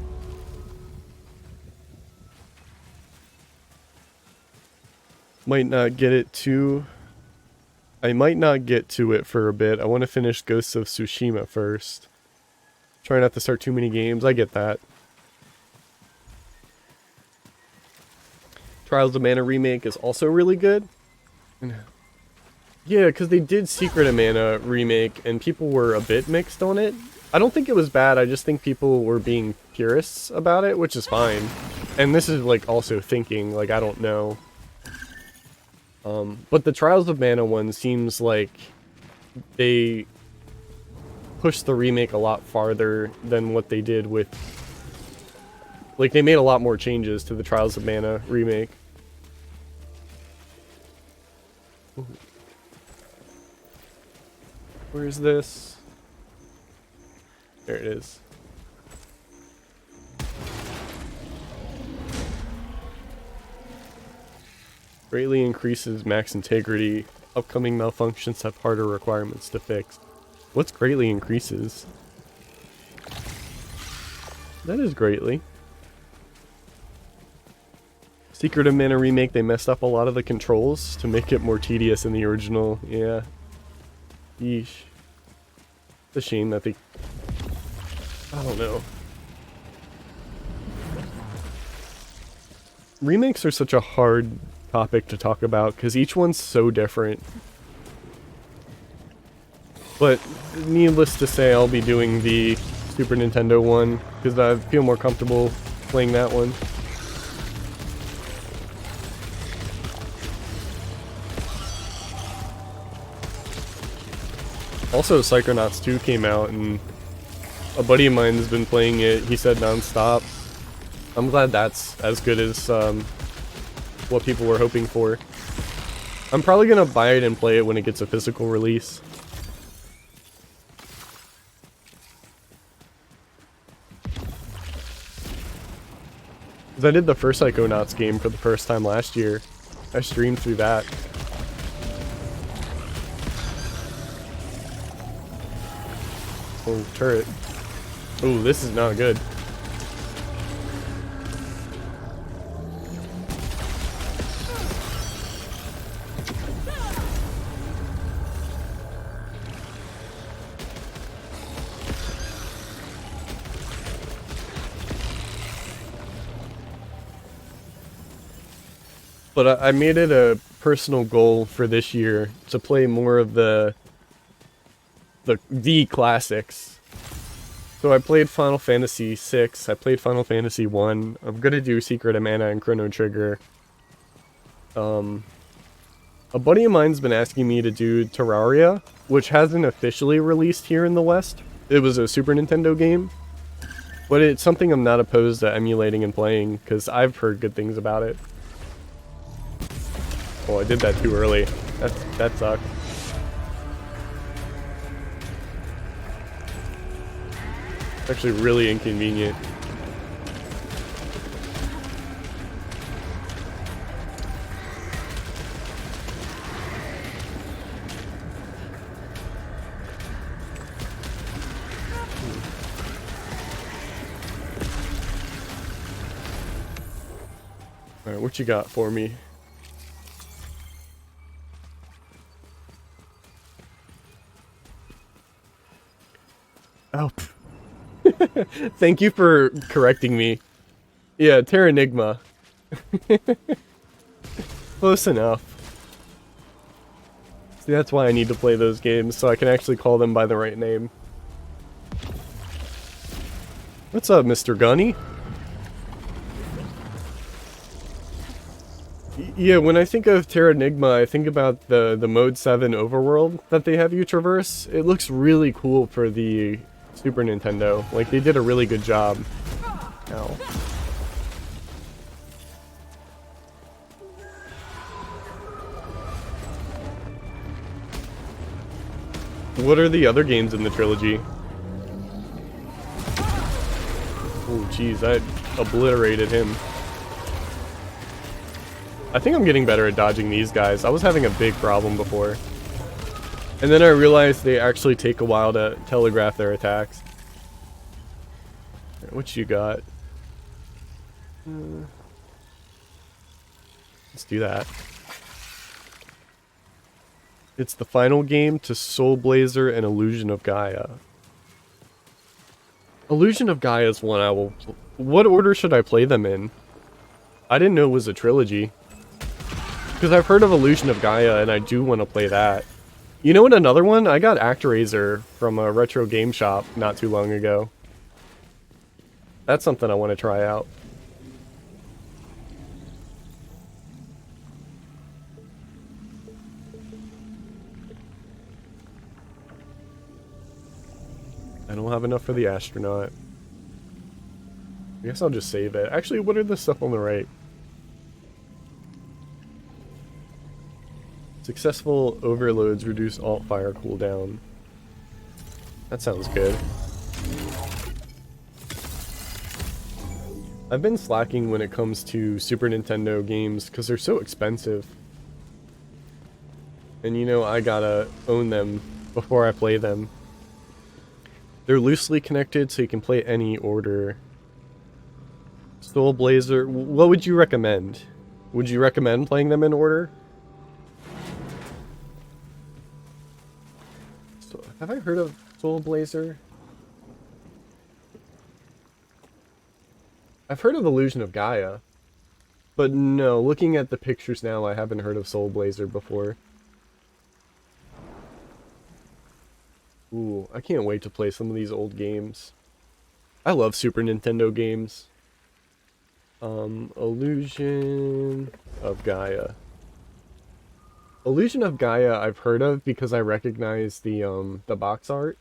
Might not get it to... I might not get to it for a bit. I want to finish Ghosts of Tsushima first. Try not to start too many games, I get that. Trials of Mana Remake is also really good. Yeah, because they did Secret of Mana Remake, and people were a bit mixed on it. I don't think it was bad, I just think people were being purists about it, which is fine. And this is, like, also thinking, like, I don't know. But the Trials of Mana one seems like they pushed the remake a lot farther than what they did with... Like, they made a lot more changes to the Trials of Mana remake. Ooh. Where is this? There it is. Greatly increases max integrity. Upcoming malfunctions have harder requirements to fix. What's greatly increases? That is greatly. Secret of Mana Remake, they messed up a lot of the controls to make it more tedious in the original. Yeah. Yeesh. It's a shame that they... I don't know. Remakes are such a hard topic to talk about because each one's so different. But needless to say, I'll be doing the Super Nintendo one because I feel more comfortable playing that one. Also, Psychonauts 2 came out and a buddy of mine has been playing it. He said non-stop. I'm glad that's as good as what people were hoping for. I'm probably gonna buy it and play it when it gets a physical release. Because I did the first Psychonauts game for the first time last year. I streamed through that. Oh, turret. Oh, this is not good. But I made it a personal goal for this year to play more of the classics. So I played Final Fantasy VI, I played Final Fantasy 1, I'm gonna do Secret of Mana and Chrono Trigger. A buddy of mine's been asking me to do Terraria, which hasn't officially released here in the West, It was a Super Nintendo game, but it's something I'm not opposed to emulating and playing because I've heard good things about it. Oh, I did that too early. That sucked. It's actually really inconvenient. Alright, what you got for me? Oh. Thank you for correcting me. Yeah, Terranigma. Close enough. See, that's why I need to play those games, so I can actually call them by the right name. What's up, Mr. Gunny? Yeah, when I think of Terranigma, I think about the Mode 7 overworld that they have you traverse. It looks really cool for the Super Nintendo. Like, they did a really good job. Ow. What are the other games in the trilogy? Oh, jeez, I obliterated him. I think I'm getting better at dodging these guys. I was having a big problem before. And then I realized they actually take a while to telegraph their attacks. What you got? Let's do that. It's the final game to Soul Blazer and Illusion of Gaia. Illusion of Gaia is one I will... What order should I play them in? I didn't know it was a trilogy. Because I've heard of Illusion of Gaia and I do want to play that. You know what, another one? I got ActRaiser from a retro game shop not too long ago. That's something I want to try out. I don't have enough for the astronaut. I guess I'll just save it. Actually, what are the stuff on the right? Successful overloads reduce alt fire cooldown. That sounds good. I've been slacking when it comes to Super Nintendo games because they're so expensive. And you know, I gotta own them before I play them. They're loosely connected so you can play any order. Soul Blazer, what would you recommend? Would you recommend playing them in order? So, have I heard of Soul Blazer? I've heard of Illusion of Gaia. But no, looking at the pictures now, I haven't heard of Soul Blazer before. Ooh, I can't wait to play some of these old games. I love Super Nintendo games. Illusion of Gaia. Illusion of Gaia I've heard of because I recognize the box art.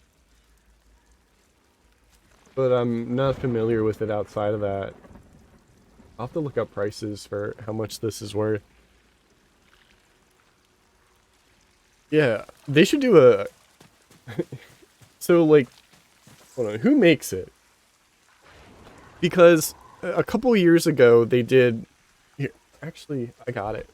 But I'm not familiar with it outside of that. I'll have to look up prices for how much this is worth. Yeah, they should do a... So, like, hold on, who makes it? Because a couple years ago, they did... Here, actually, I got it.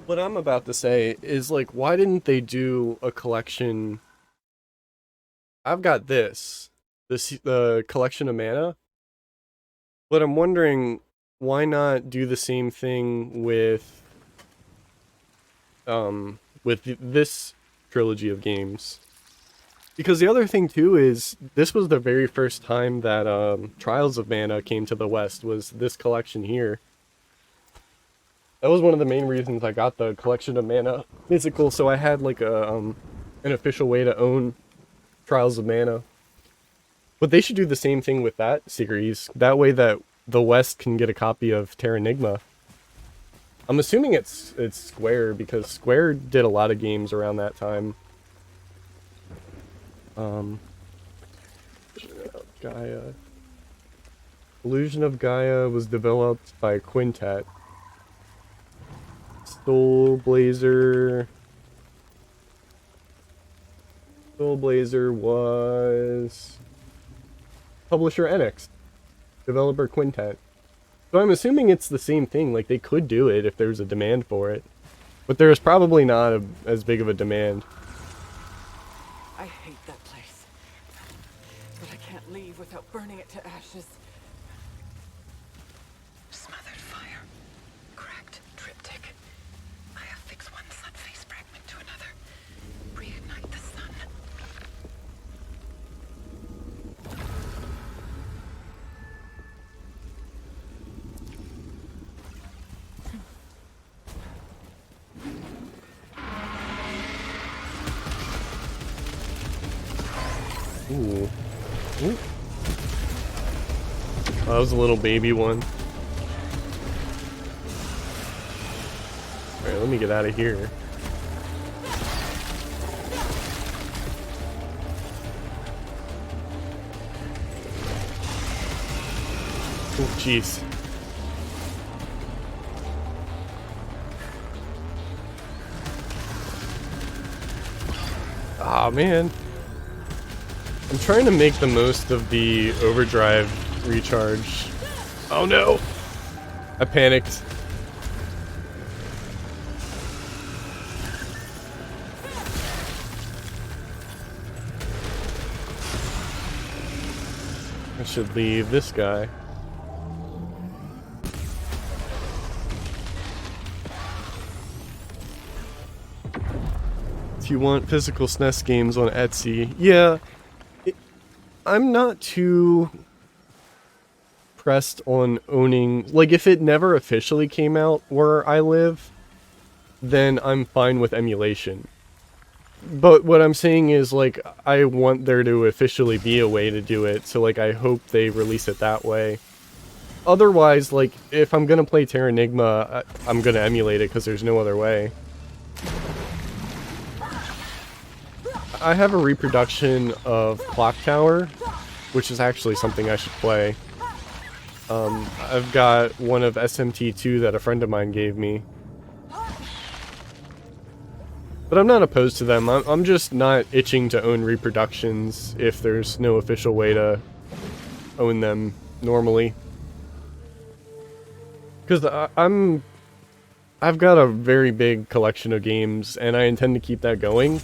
What I'm about to say is, like, why didn't they do a collection... I've got this. The collection of mana. But I'm wondering, why not do the same thing with this trilogy of games? Because the other thing too is this was the very first time that Trials of Mana came to the West, was this collection here. That was one of the main reasons I got the collection of Mana physical, so I had like a an official way to own Trials of Mana. But they should do the same thing with that series. That way that the West can get a copy of Terranigma. I'm assuming it's Square, because Square did a lot of games around that time. Gaia. Illusion of Gaia was developed by Quintet. Soul Blazer was publisher Enix, developer Quintet. So I'm assuming it's the same thing. Like, they could do it if there's a demand for it, but there's probably not as big of a demand. I hate that place, but I can't leave without burning it to ashes. Smothered fire, cracked triptych. I affix one Sunface fragment to another. Reignite the sun. Ooh. Ooh. Oh, that was a little baby one. Alright, let me get out of here. Oh, jeez. Ah, man. I'm trying to make the most of the overdrive recharge. Oh no! I panicked. I should leave this guy. Do you want physical SNES games on Etsy? Yeah. I'm not too pressed on owning, like, if it never officially came out where I live, then I'm fine with emulation. But what I'm saying is, like, I want there to officially be a way to do it, so, like, I hope they release it that way. Otherwise, like, if I'm gonna play Terranigma, I'm gonna emulate it because there's no other way. I have a reproduction of Clock Tower, which is actually something I should play. I've got one of SMT2 that a friend of mine gave me. But I'm not opposed to them. I'm just not itching to own reproductions if there's no official way to own them normally. Because I've got a very big collection of games, and I intend to keep that going.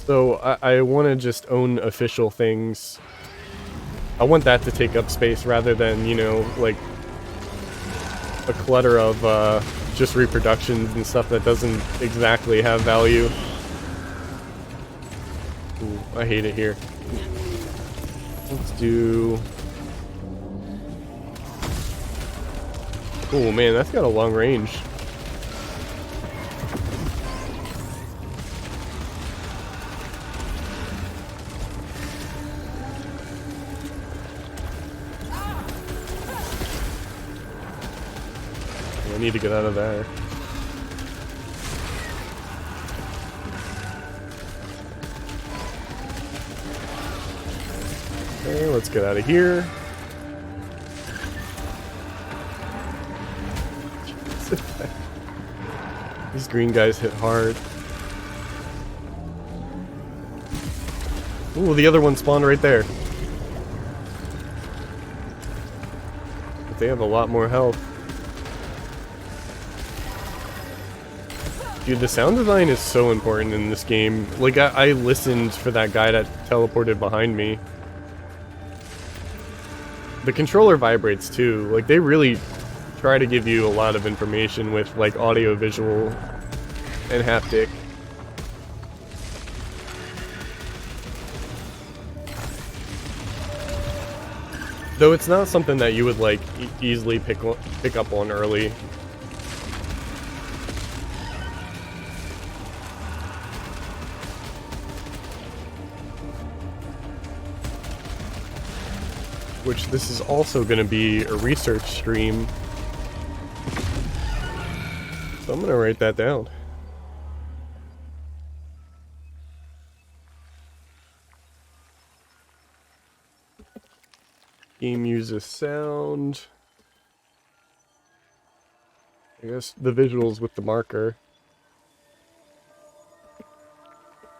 So I want to just own official things. I want that to take up space rather than, you know, like, a clutter of just reproductions and stuff that doesn't exactly have value. Ooh, I hate it here. Let's do... Oh man, that's got a long range. I need to get out of there. Okay, let's get out of here. These green guys hit hard. Ooh, the other one spawned right there. But they have a lot more health. Dude, the sound design is so important in this game. Like, I listened for that guy that teleported behind me. The controller vibrates too. Like, they really try to give you a lot of information with, like, audio, visual, and haptic. Though it's not something that you would, like, easily pick up on early. Which this is also going to be a research stream. So I'm gonna write that down. Game uses sound. I guess the visuals with the marker.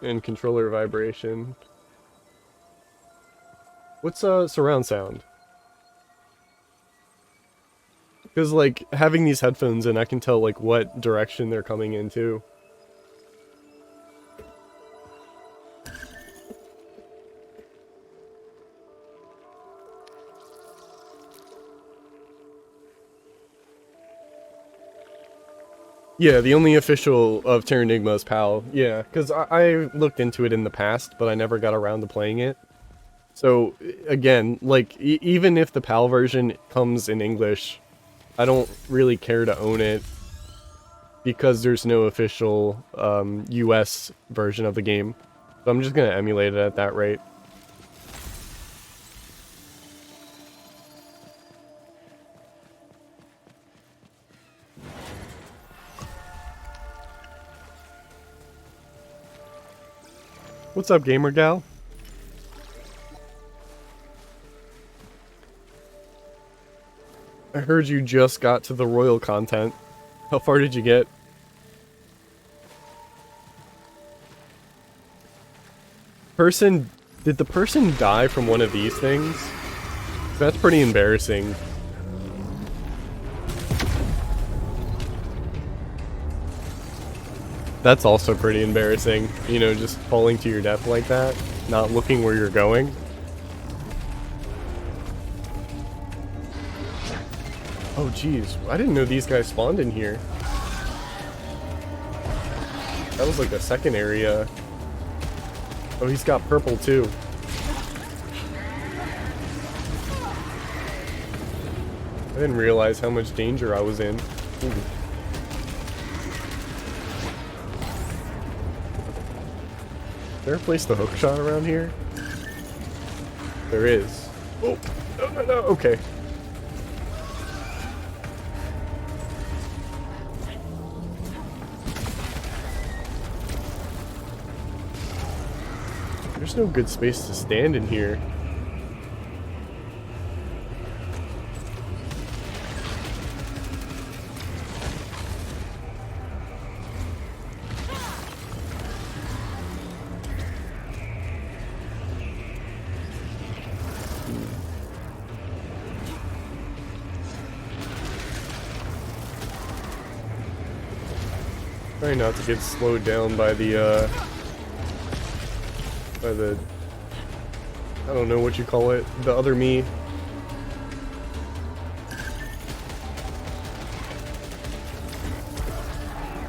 And controller vibration. What's surround sound? Because like having these headphones in, I can tell like what direction they're coming into. Yeah, the only official of Terranigma is PAL. Yeah, because I looked into it in the past, but I never got around to playing it. So, again, like, even if the PAL version comes in English, I don't really care to own it, because there's no official US version of the game. So I'm just going to emulate it at that rate. What's up, gamer gal? I heard you just got to the royal content. How far did you get? Did the person die from one of these things? That's pretty embarrassing. That's also pretty embarrassing. You know, just falling to your death like that, not looking where you're going. Oh geez, I didn't know these guys spawned in here. That was like a second area. Oh, he's got purple too. I didn't realize how much danger I was in. Ooh. Is there a place to hook shot around here? There is. Oh, no, no, no, okay. There's no good space to stand in here. Trying not to get slowed down by the I don't know what you call it, the other me.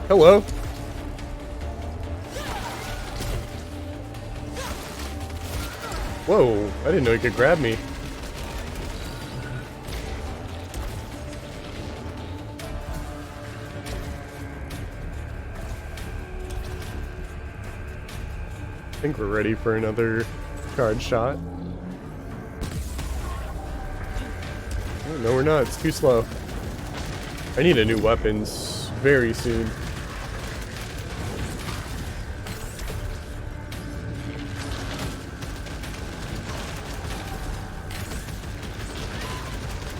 Hello. Whoa, I didn't know he could grab me. I think we're ready for another card shot. Oh, no, we're not. It's too slow. I need a new weapons very soon.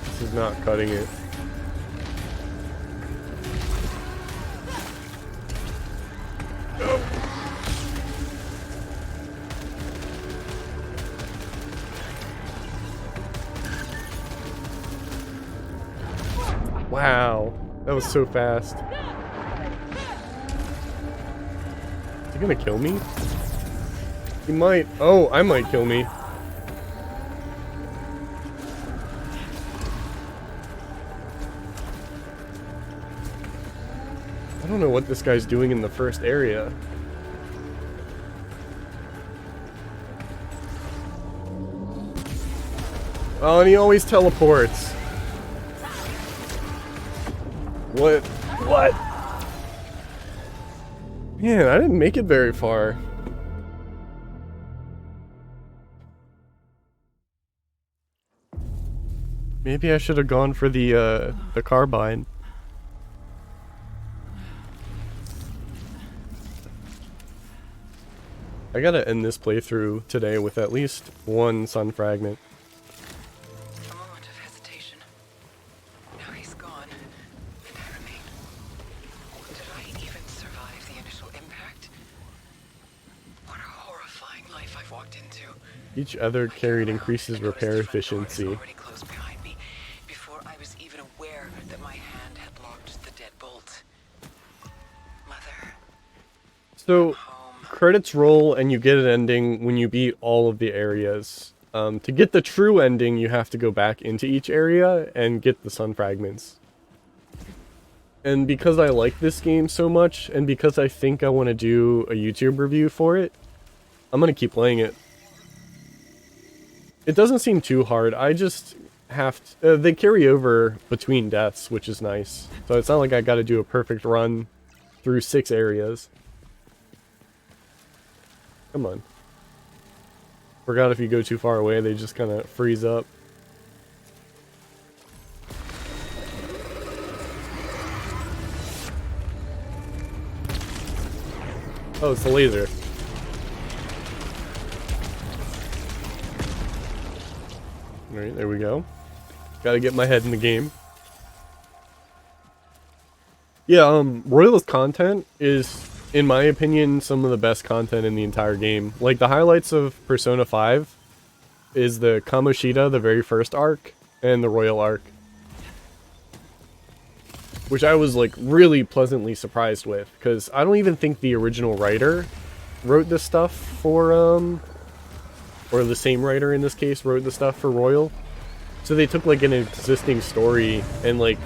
This is not cutting it. Wow, that was so fast. Is he gonna kill me? He might. Oh, I might kill me. I don't know what this guy's doing in the first area. Oh, and he always teleports. What? What? Man, I didn't make it very far. Maybe I should have gone for the carbine. I gotta end this playthrough today with at least one sun fragment. A moment of hesitation. Now he's gone, and I remain. Did I even survive the initial impact? What a horrifying life I've walked into. Each other carried increases repair efficiency. Already closed behind me before I was even aware that my hand had locked the deadbolt. Mother. So, credits roll and you get an ending when you beat all of the areas. To get the true ending, you have to go back into each area and get the sun fragments. And because I like this game so much, and because I think I want to do a YouTube review for it, I'm going to keep playing it. It doesn't seem too hard. I just have to, they carry over between deaths, which is nice. So it's not like I got to do a perfect run through 6 areas. Come on. Forgot if you go too far away, they just kind of freeze up. Oh, it's the laser. Alright, there we go. Gotta get my head in the game. Yeah, Royalist content is, in my opinion, some of the best content in the entire game. Like, the highlights of Persona 5 is the Kamoshida, the very first arc, and the Royal arc. Which I was, like, really pleasantly surprised with, because I don't even think the original writer wrote this stuff for, or the same writer in this case wrote the stuff for Royal. So they took, like, an existing story and, like,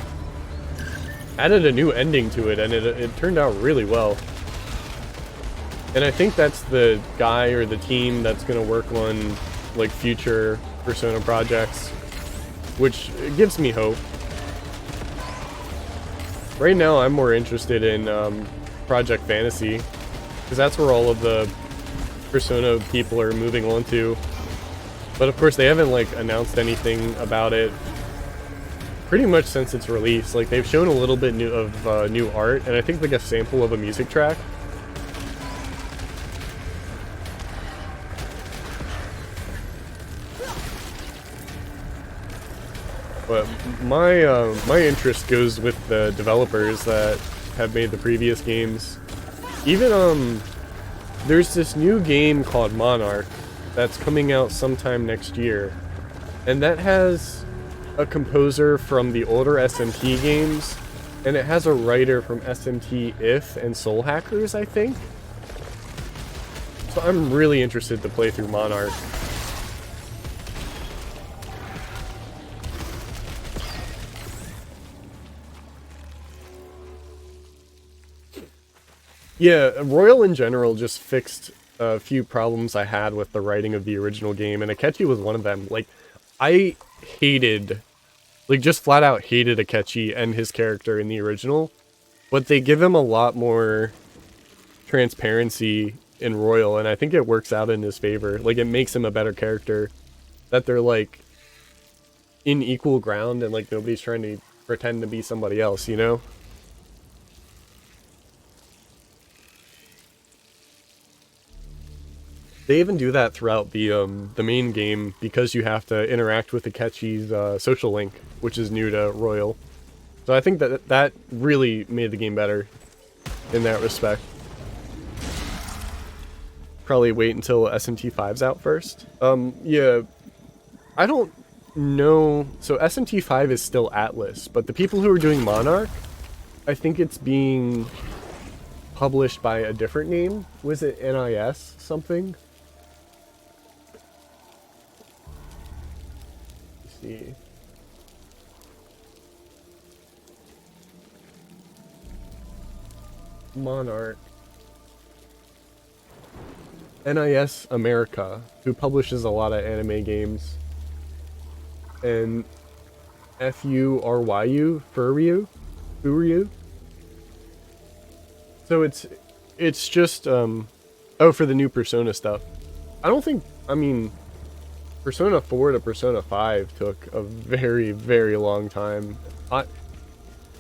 added a new ending to it, and it turned out really well. And I think that's the guy or the team that's going to work on, like, future Persona projects, which gives me hope. Right now, I'm more interested in Project Fantasy, because that's where all of the Persona people are moving on to. But of course, they haven't, like, announced anything about it pretty much since its release. Like, they've shown a little bit of new art, and I think, like, a sample of a music track. But my interest goes with the developers that have made the previous games. Even there's this new game called Monarch that's coming out sometime next year, and that has a composer from the older SMT games, and it has a writer from SMT If and Soul Hackers, I think. So I'm really interested to play through Monarch. Yeah, Royal in general just fixed a few problems I had with the writing of the original game, and Akechi was one of them. Like, I hated, like, just flat out hated Akechi and his character in the original, but they give him a lot more transparency in Royal, and I think it works out in his favor. Like, it makes him a better character, that they're, like, in equal ground, and, like, nobody's trying to pretend to be somebody else, you know? They even do that throughout the main game, because you have to interact with Akechi's social link, which is new to Royal. So I think that really made the game better in that respect. Probably wait until SMT5's out first. Yeah, I don't know. So SMT5 is still Atlas, but the people who are doing Monarch, I think it's being published by a different name. Was it NIS something? See. Monarch. NIS America, who publishes a lot of anime games. And FURYU, Furyu. So it's just oh, for the new Persona stuff. I mean Persona 4 to Persona 5 took a very, very long time.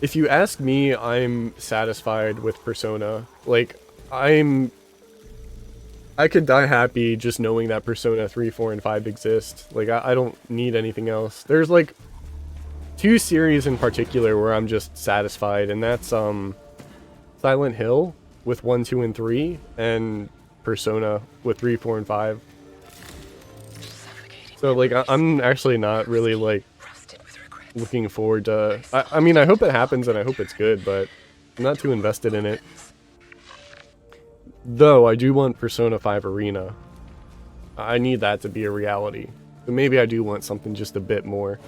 If you ask me, I'm satisfied with Persona. Like, I I could die happy just knowing that Persona 3, 4, and 5 exist. Like, I don't need anything else. There's, like, 2 series in particular where I'm just satisfied, and that's, Silent Hill with 1, 2, and 3, and Persona with 3, 4, and 5. So, like, I'm actually not really, like, looking forward to... I mean, I hope it happens and I hope it's good, but I'm not too invested in it. Though, I do want Persona 5 Arena. I need that to be a reality. So maybe I do want something just a bit more.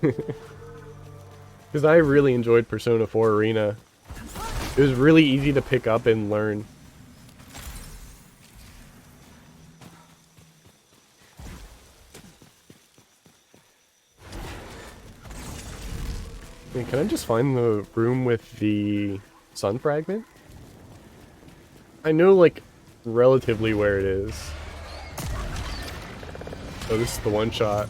Because I really enjoyed Persona 4 Arena. It was really easy to pick up and learn. Wait, can I just find the room with the sun fragment? I know, like, relatively where it is. Oh, this is the one shot.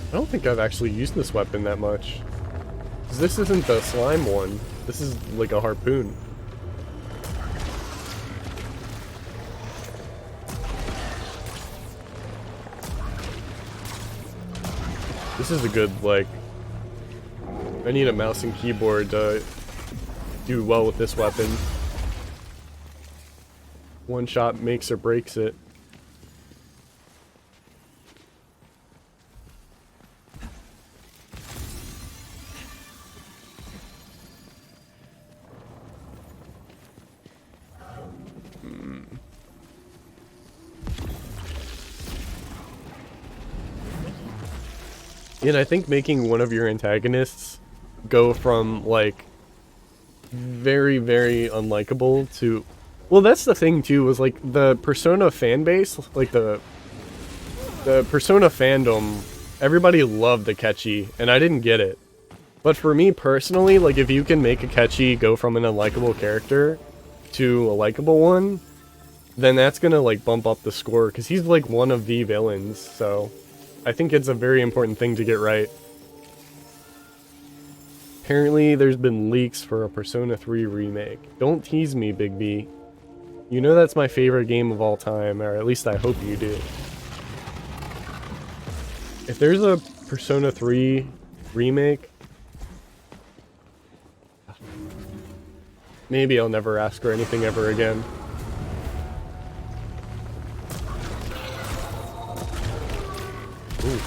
I don't think I've actually used this weapon that much. 'Cause this isn't the slime one. This is like a harpoon. This is a good, like... I need a mouse and keyboard to do well with this weapon. One shot makes or breaks it. And I think making one of your antagonists go from, like, very, very unlikable to... Well, that's the thing, too, was, like, the Persona fan base, like, the Persona fandom, everybody loved the Akechi, and I didn't get it. But for me, personally, like, if you can make Akechi go from an unlikable character to a likable one, then that's gonna, like, bump up the score, because he's, like, one of the villains, so... I think it's a very important thing to get right. Apparently, there's been leaks for a Persona 3 remake. Don't tease me, Big B. You know that's my favorite game of all time, or at least I hope you do. If there's a Persona 3 remake, maybe I'll never ask for anything ever again. Ooh.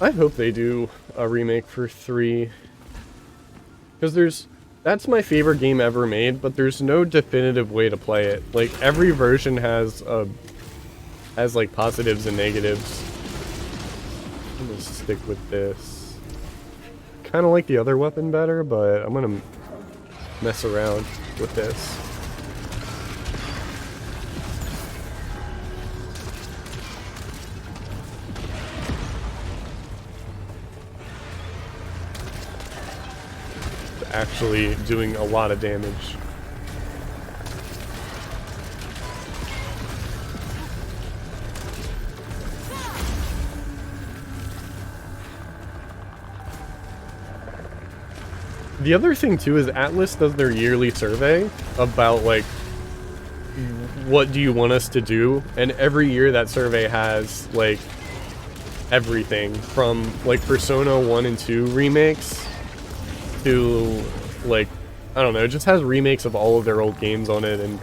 I hope they do a remake for 3. Because that's my favorite game ever made, but there's no definitive way to play it. Like, every version has like positives and negatives. I'm gonna stick with this. Kind of like the other weapon better, but I'm gonna mess around with this. Actually doing a lot of damage. The other thing too is Atlas does their yearly survey about, like, what do you want us to do, and every year that survey has, like, everything from, like, Persona 1 and 2 remakes to, like, I don't know, it just has remakes of all of their old games on it. And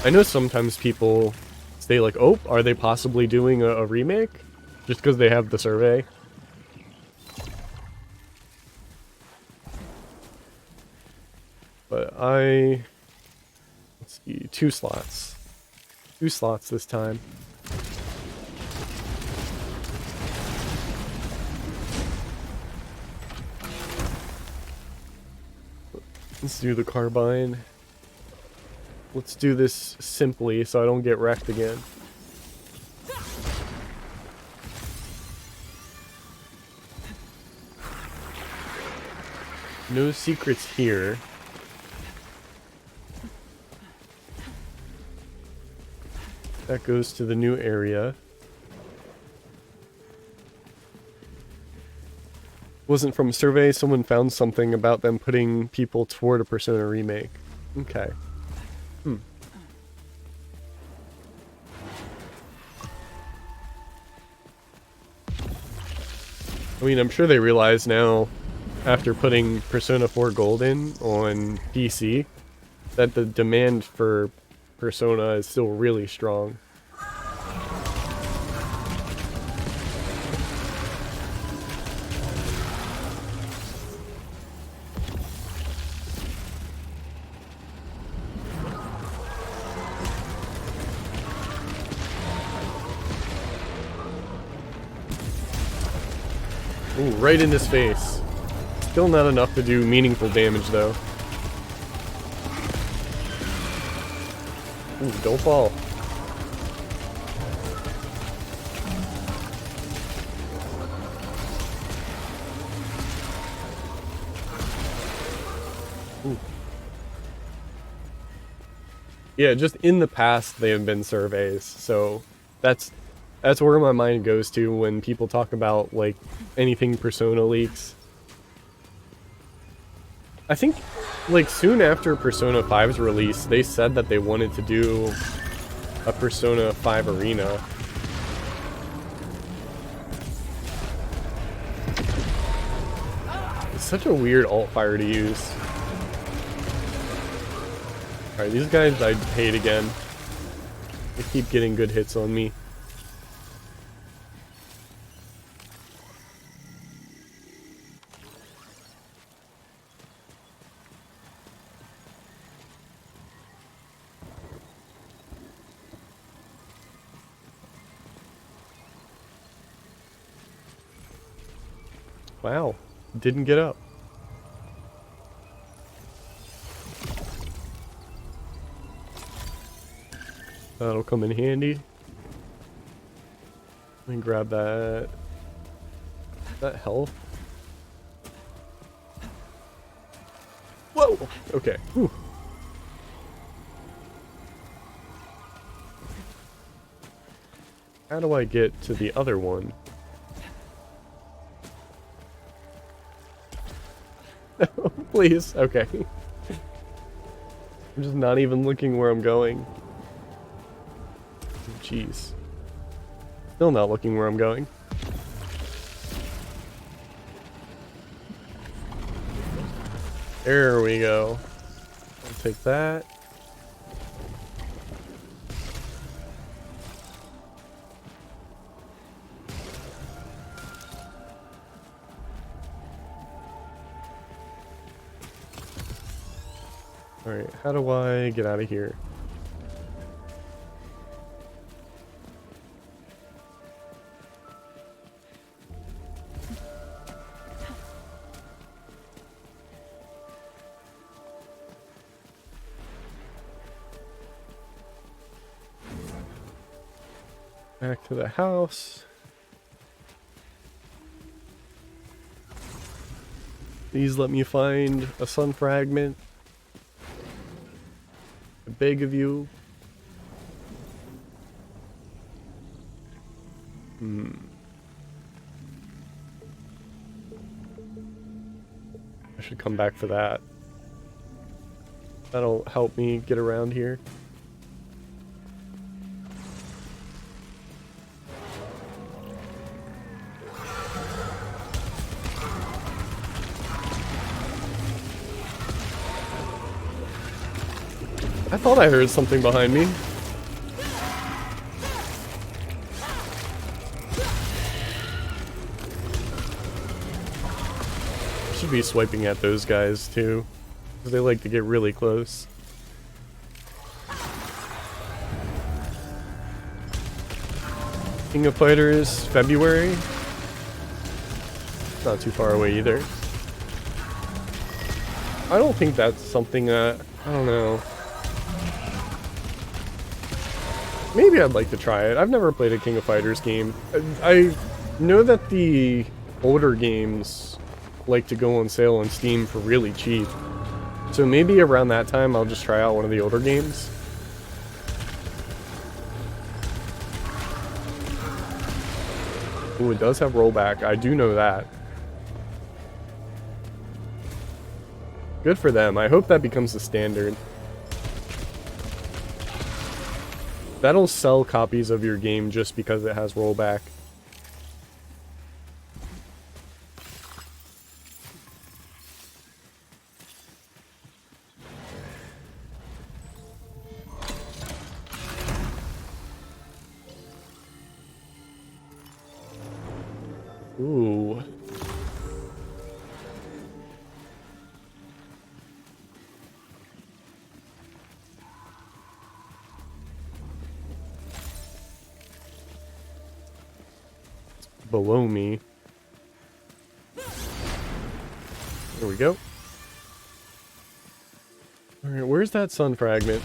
I know sometimes people say, like, oh, are they possibly doing a remake? Just because they have the survey. But let's see, 2 slots. 2 slots this time. Let's do the carbine. Let's do this simply so I don't get wrecked again. No secrets here. That goes to the new area. Wasn't from a survey, someone found something about them putting people toward a Persona remake. Okay. I mean, I'm sure they realize now, after putting Persona 4 Gold in on PC, that the demand for Persona is still really strong. Ooh, right in his face. Still not enough to do meaningful damage, though. Ooh, don't fall. Ooh. Yeah, just in the past they have been surveys, so that's where my mind goes to when people talk about, like, anything Persona leaks. I think, like, soon after Persona 5's release, they said that they wanted to do a Persona 5 arena. It's such a weird alt-fire to use. Alright, these guys I hate again. They keep getting good hits on me. Wow, didn't get up. That'll come in handy. Let me grab that. That health. Whoa! Okay. Whew. How do I get to the other one? Please. Okay. I'm just not even looking where I'm going. Jeez. Still not looking where I'm going. There we go. I'll take that. Alright, how do I get out of here? Back to the house. Please let me find a sun fragment. I beg of you. I should come back for that. That'll help me get around here. I thought I heard something behind me. Should be swiping at those guys too, because they like to get really close. King of Fighters, February. Not too far away either. I don't think that's something that, I don't know. Maybe I'd like to try it. I've never played a King of Fighters game. I know that the older games like to go on sale on Steam for really cheap. So maybe around that time I'll just try out one of the older games. Ooh, it does have rollback. I do know that. Good for them. I hope that becomes the standard. That'll sell copies of your game just because it has rollback. Ooh. Below me. There we go. Alright, where's that sun fragment?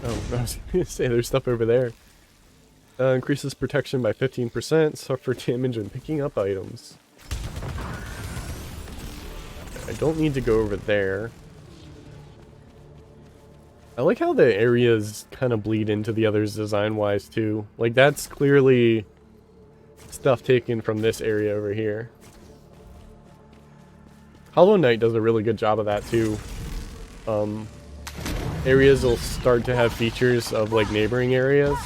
Oh, I was gonna say there's stuff over there. Increases protection by 15%, suffer damage when picking up items. I don't need to go over there. I like how the areas kind of bleed into the others design-wise, too. Like, that's clearly stuff taken from this area over here. Hollow Knight does a really good job of that, too. Areas will start to have features of, like, neighboring areas.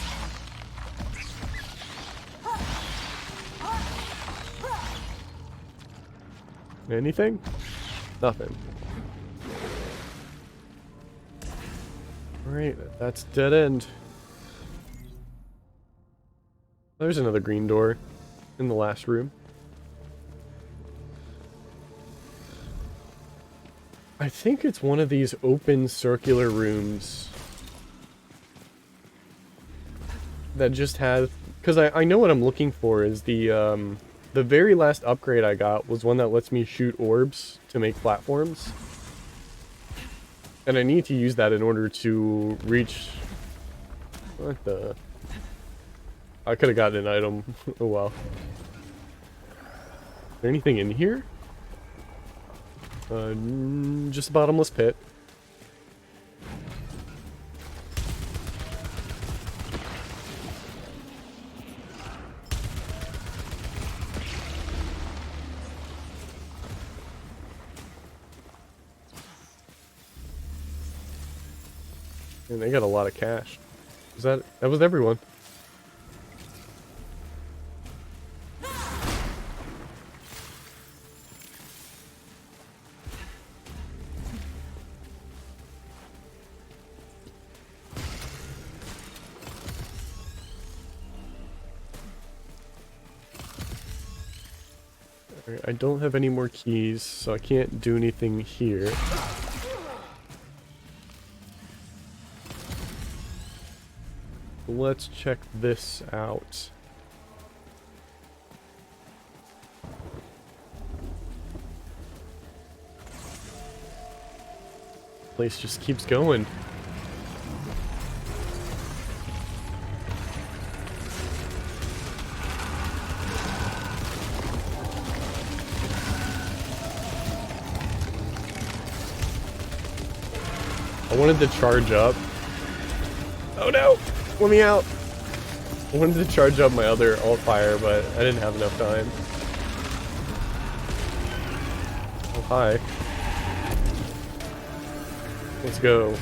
Anything? Nothing. Alright, that's dead end. There's another green door in the last room. I think it's one of these open circular rooms that just has, because I know what I'm looking for is the very last upgrade I got was one that lets me shoot orbs to make platforms. And I need to use that in order to reach... What the... I could have gotten an item. Oh well. Is there anything in here? Just a bottomless pit. And they got a lot of cash. That was everyone. Alright, I don't have any more keys, so I can't do anything here. Let's check this out. Place just keeps going. I wanted to charge up. Oh no! Let me out! I wanted to charge up my other alt fire, but I didn't have enough time. Oh, hi. Let's go.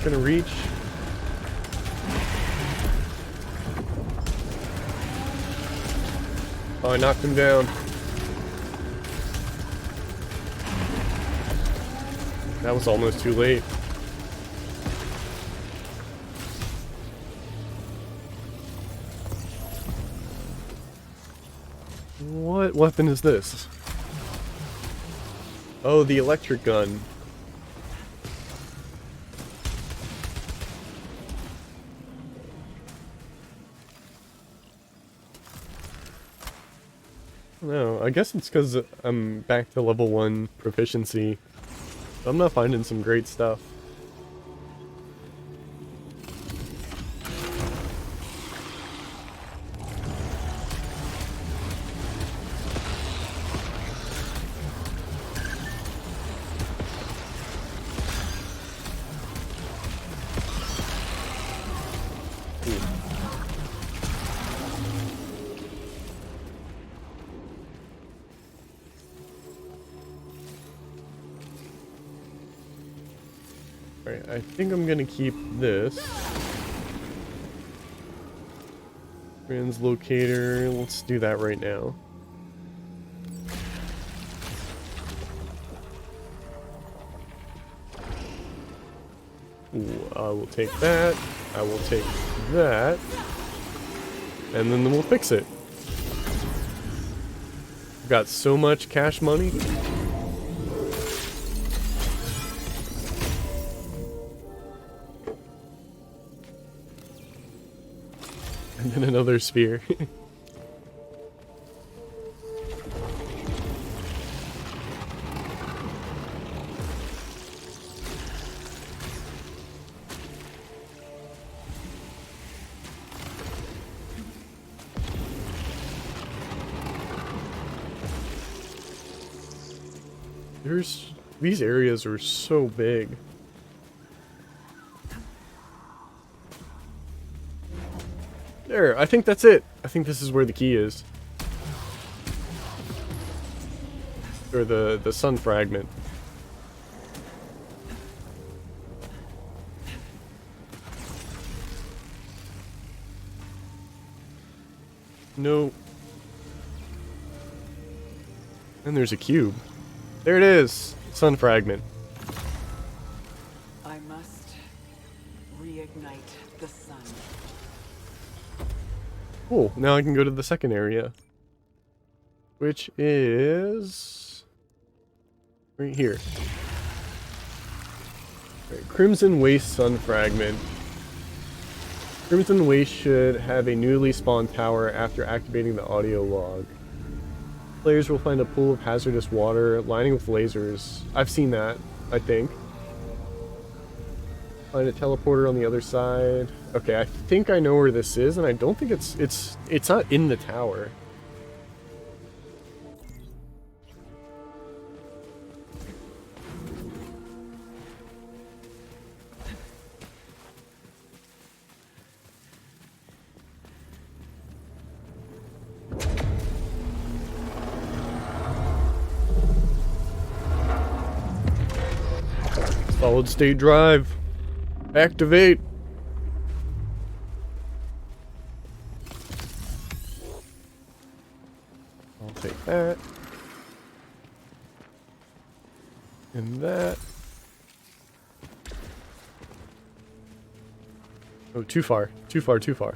Gonna reach. Oh, I knocked him down. That was almost too late. What weapon is this? Oh, the electric gun. No, I guess it's because I'm back to level 1 proficiency. I'm not finding some great stuff. Alright, I think I'm gonna keep this. Translocator, let's do that right now. Ooh, I will take that. I will take that. And then we'll fix it. We've got so much cash money. And then another sphere. These areas are so big. There, I think that's it. I think this is where the key is. Or the sun fragment. No. And there's a cube. There it is. Sun fragment. I must reignite the sun. Cool. Now I can go to the second area. Which is right here. Right, Crimson Waste Sun Fragment. Crimson Waste should have a newly spawned tower after activating the audio log. Players will find a pool of hazardous water lining with lasers. I've seen that, I think. Find a teleporter on the other side. Okay, I think I know where this is, and I don't think it's not in the tower. Solid state drive. Activate. I'll take that. And that. Oh, too far. Too far, too far.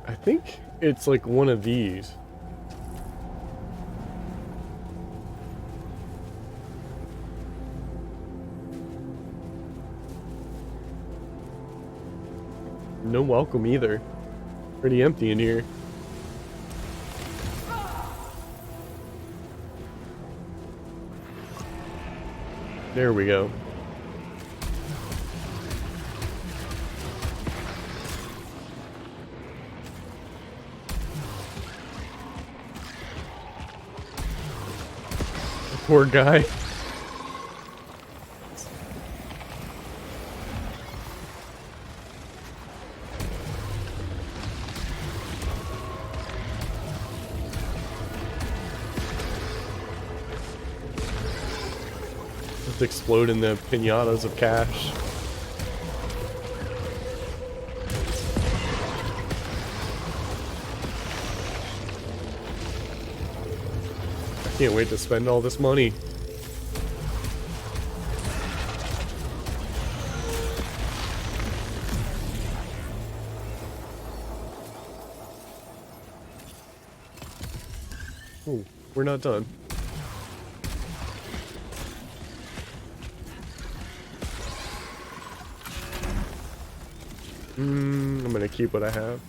I think it's like one of these. No welcome either. Pretty empty in here. There we go. The poor guy. Explode in the pinatas of cash. I can't wait to spend all this money. Oh, we're not done. I'm gonna keep what I have.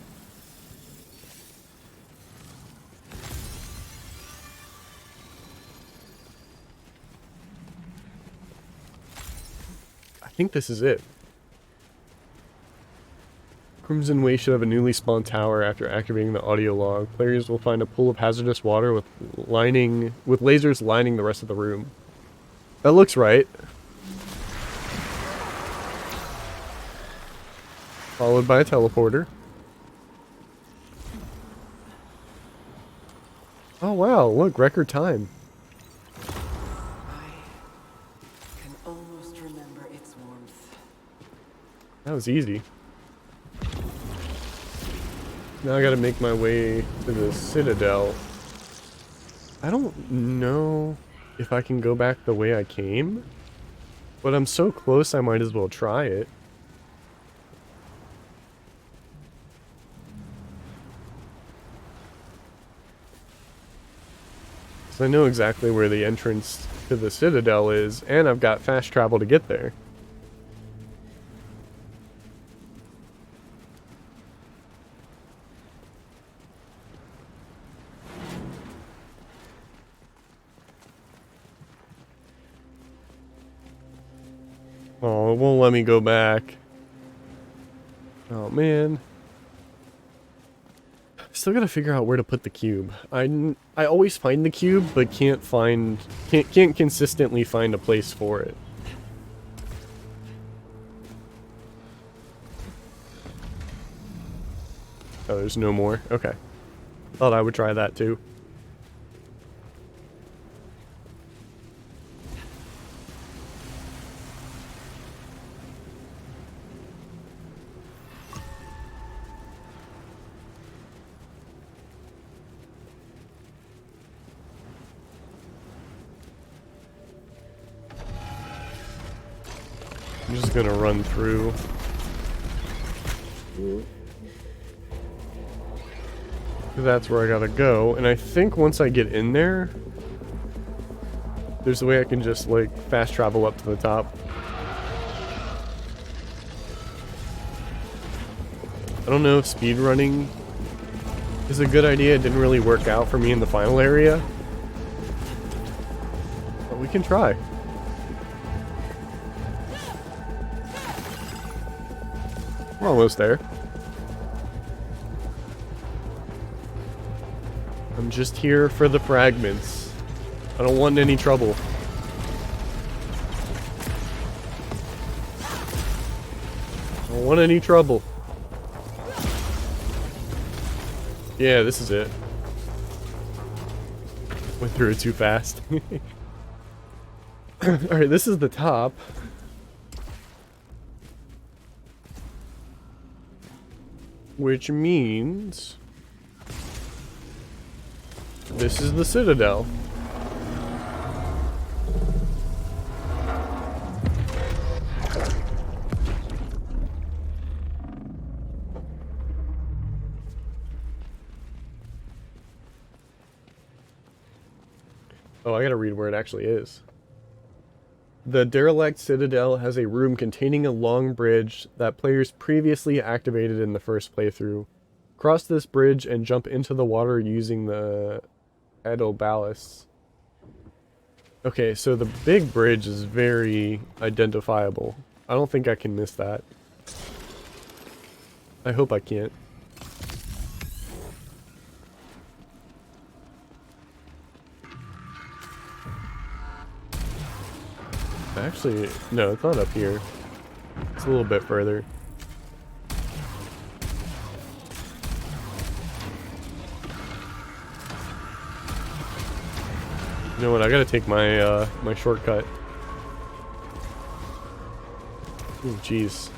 I think this is it. Crimson Waste should have a newly spawned tower after activating the audio log. Players will find a pool of hazardous water with lasers lining the rest of the room. That looks right. Followed by a teleporter. Oh wow, look, record time. That was easy. Now I gotta make my way to the Citadel. I don't know if I can go back the way I came, but I'm so close I might as well try it. So I know exactly where the entrance to the Citadel is, and I've got fast travel to get there. Oh, it won't let me go back. Oh, man. Still gotta figure out where to put the cube. I always find the cube, but can't consistently find a place for it. Oh, there's no more? Okay. Thought I would try that too. I'm just gonna run through. That's where I gotta go, and I think once I get in there, there's a way I can just, like, fast travel up to the top. I don't know if speedrunning is a good idea. It didn't really work out for me in the final area, but we can try. We're almost there. I'm just here for the fragments. I don't want any trouble. I don't want any trouble. Yeah, this is it. Went through it too fast. Alright, this is the top. Which means this is the Citadel. Oh, I gotta read where it actually is. The derelict Citadel has a room containing a long bridge that players previously activated in the first playthrough. Cross this bridge and jump into the water using the Edobalis. Okay, so the big bridge is very identifiable. I don't think I can miss that. I hope I can't. Actually, no, it's not up here. It's a little bit further. You know what? I gotta take my my shortcut. Oh, jeez.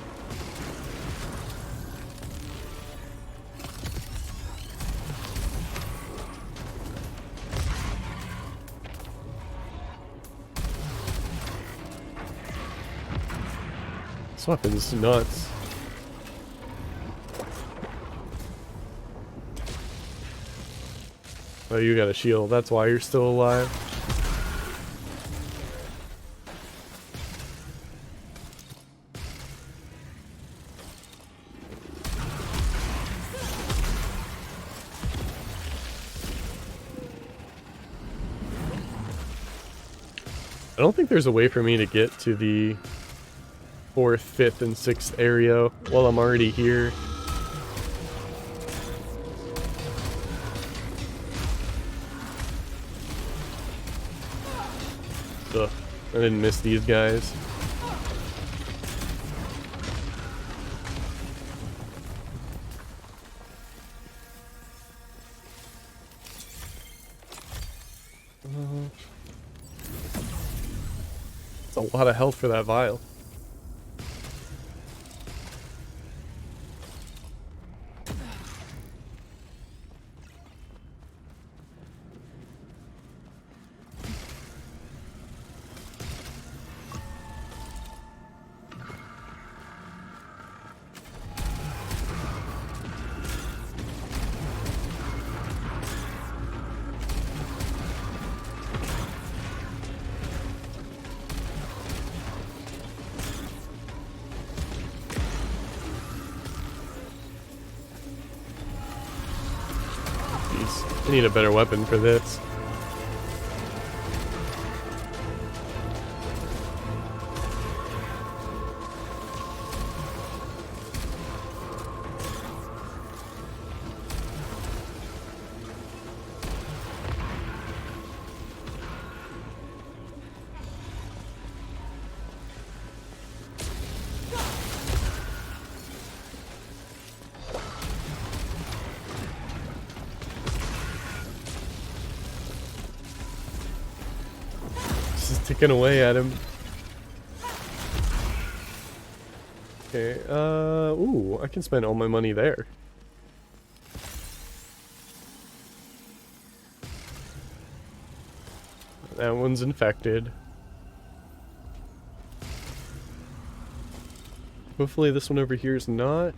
This weapon's nuts. Oh, you got a shield. That's why you're still alive. I don't think there's a way for me to get to the 4th, 5th, and 6th area while I'm already here. Ugh, I didn't miss these guys. It's a lot of health for that vial. I need a better weapon for this. Just ticking away at him. Okay, ooh, I can spend all my money there. That one's infected. Hopefully this one over here is not.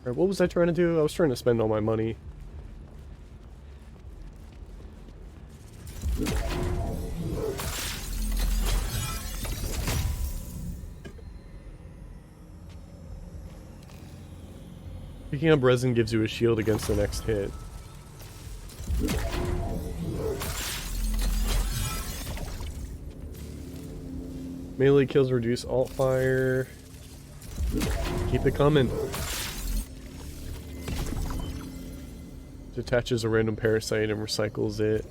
Alright, what was I trying to do? I was trying to spend all my money. Picking up resin gives you a shield against the next hit. Melee kills reduce alt fire. Keep it coming. Detaches a random parasite and recycles it.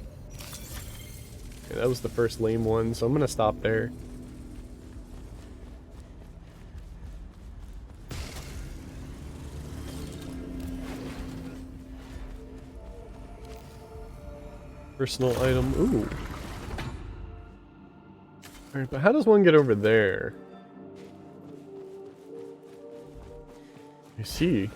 Okay, that was the first lame one, so I'm gonna stop there. Personal item. Ooh. Alright, but how does one get over there? I see.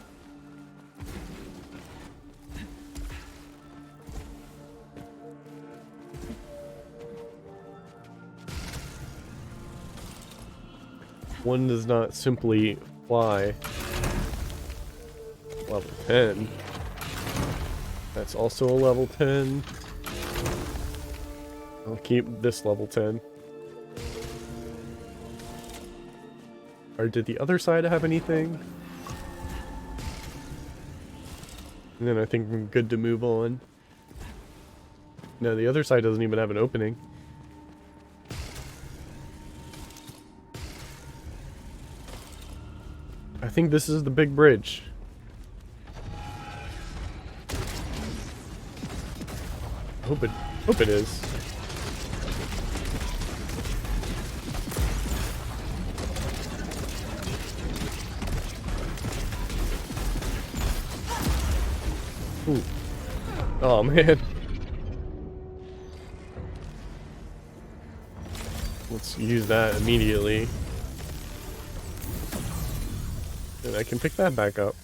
One does not simply fly. Level 10. That's also a level 10. I'll keep this level 10. Or did the other side have anything? And then I think I'm good to move on. No, the other side doesn't even have an opening. I think this is the big bridge. Hope it is. Ooh. Oh man. Let's use that immediately. And I can pick that back up.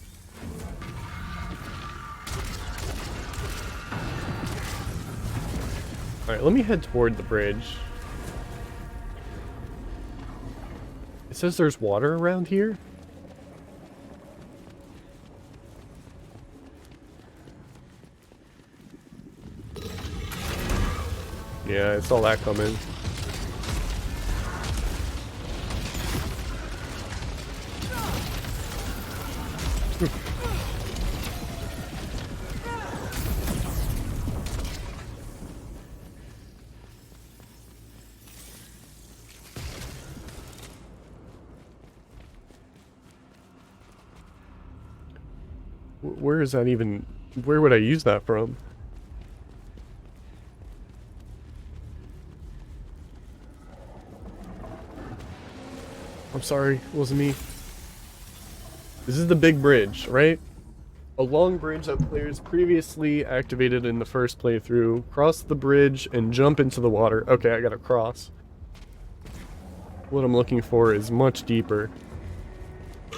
Alright, let me head toward the bridge. It says there's water around here. Yeah, I saw that coming. Where is that even? Where would I use that from? I'm sorry, it wasn't me. This is the big bridge, right? A long bridge that players previously activated in the first playthrough. Cross the bridge and jump into the water. Okay, I gotta cross. What I'm looking for is much deeper. I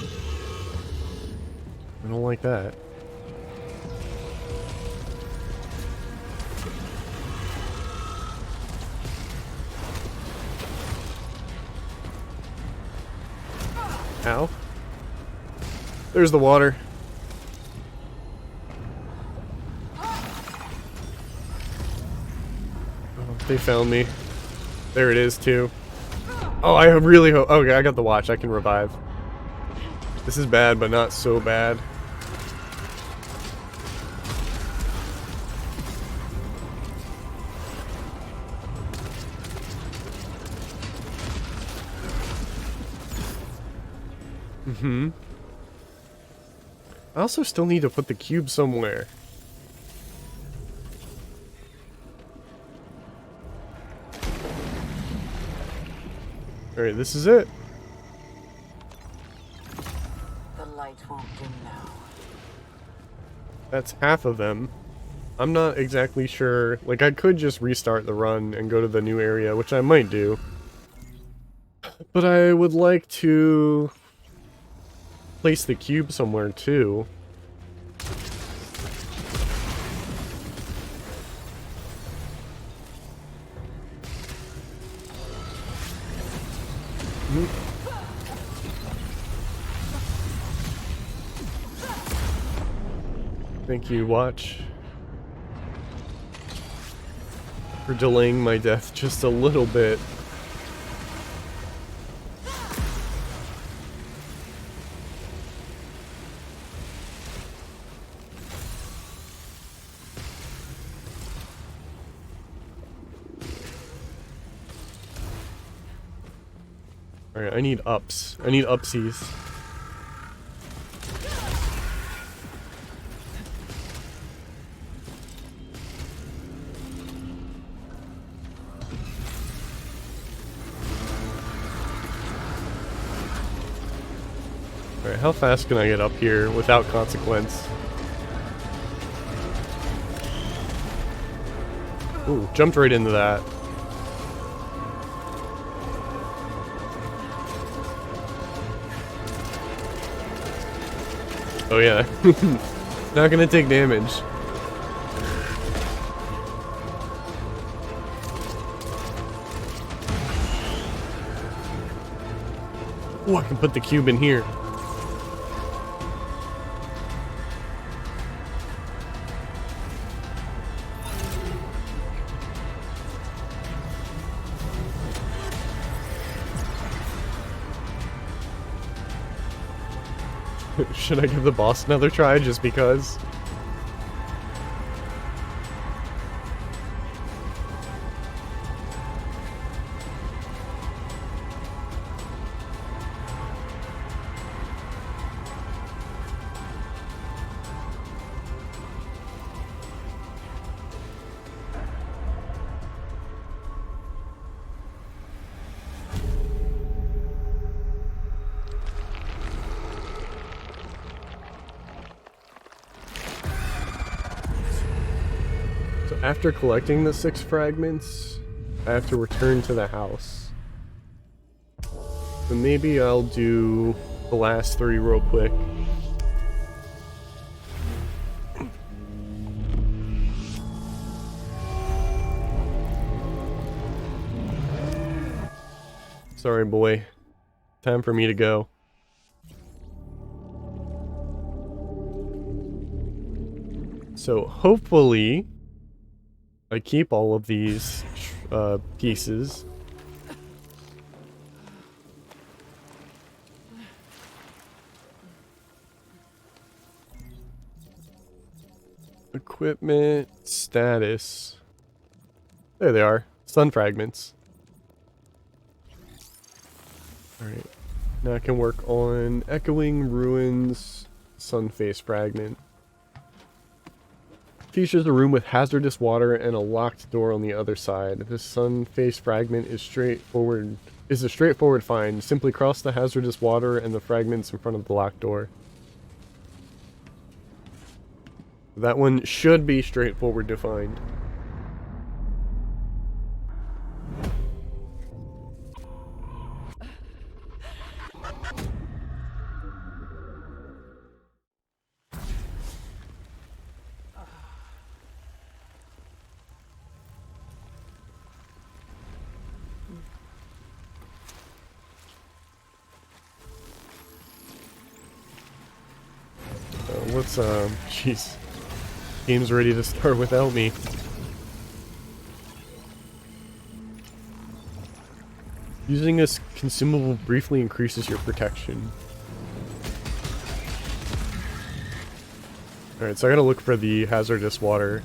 don't like that. Ow. There's the water. Oh, they found me. There it is, too. Oh, I really hope. Okay, I got the watch. I can revive. This is bad, but not so bad. I also still need to put the cube somewhere. Alright, this is it. The light won't dim now. That's half of them. I'm not exactly sure. Like, I could just restart the run and go to the new area, which I might do. But I would like to place the cube somewhere too. Thank you, Watch, for delaying my death just a little bit. Alright, I need ups. I need upsies. Alright, how fast can I get up here without consequence? Ooh, jumped right into that. Oh yeah. Not gonna take damage. Oh, I can put the cube in here. Should I give the boss another try just because? After collecting the 6 fragments, I have to return to the house. So maybe I'll do the last 3 real quick. Sorry, boy. Time for me to go. So hopefully I keep all of these pieces. Equipment status. There they are. Sun fragments. Alright. Now I can work on Echoing Ruins Sunface fragment. Features a room with hazardous water and a locked door on the other side. This Sunface fragment is a straightforward find. Simply cross the hazardous water and the fragments in front of the locked door. That one should be straightforward to find. Jeez. Game's ready to start without me. Using this consumable briefly increases your protection. Alright, so I gotta look for the hazardous water.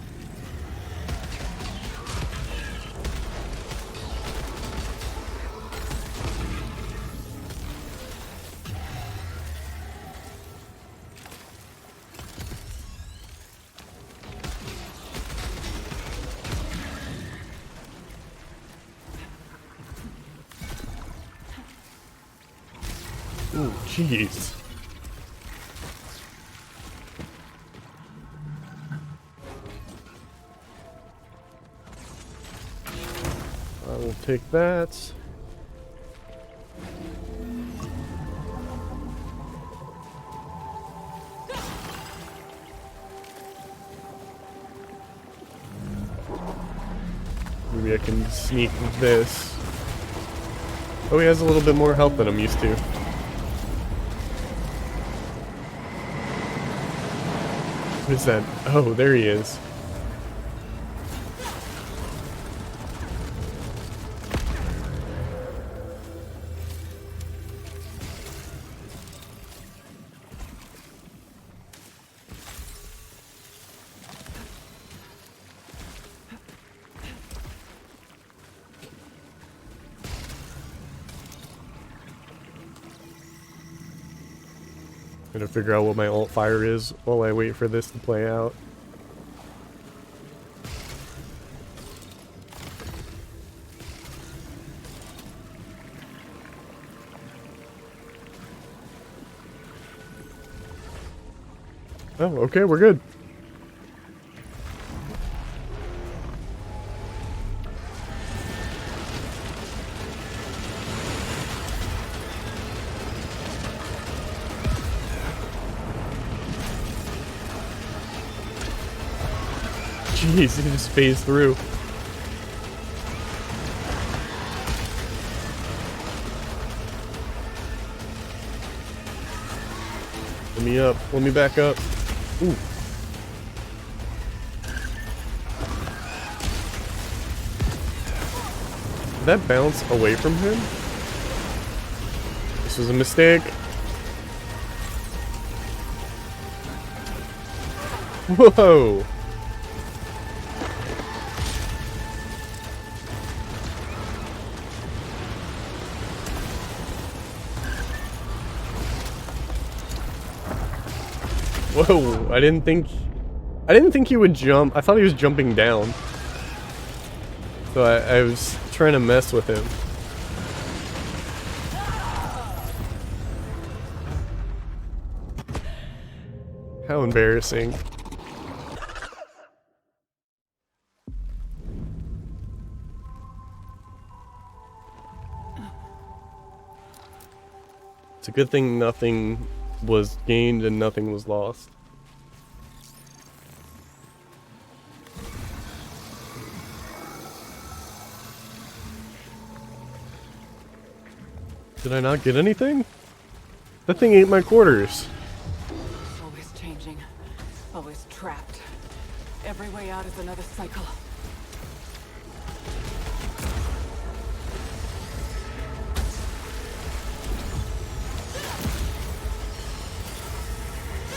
Ooh, jeez. I will take that. Maybe I can sneak this. Oh, he has a little bit more health than I'm used to. What is that? Oh, there he is. Gonna figure out what my alt fire is while I wait for this to play out. Oh, okay, we're good. Jeez, he just phased through. Let me up. Let me back up. Ooh. Did that bounce away from him? This was a mistake. Whoa! Whoa, I didn't think he would jump. I thought he was jumping down. So I was trying to mess with him. How embarrassing. It's a good thing nothing was gained and nothing was lost. Did I not get anything? That thing ate my quarters. Always changing. Always trapped. Every way out is another cycle.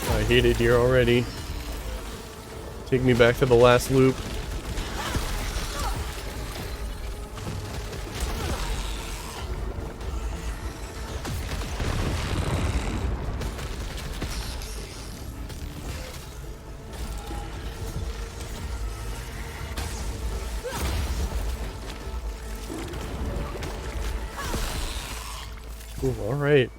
I hate it here already. Take me back to the last loop. Ooh, all right.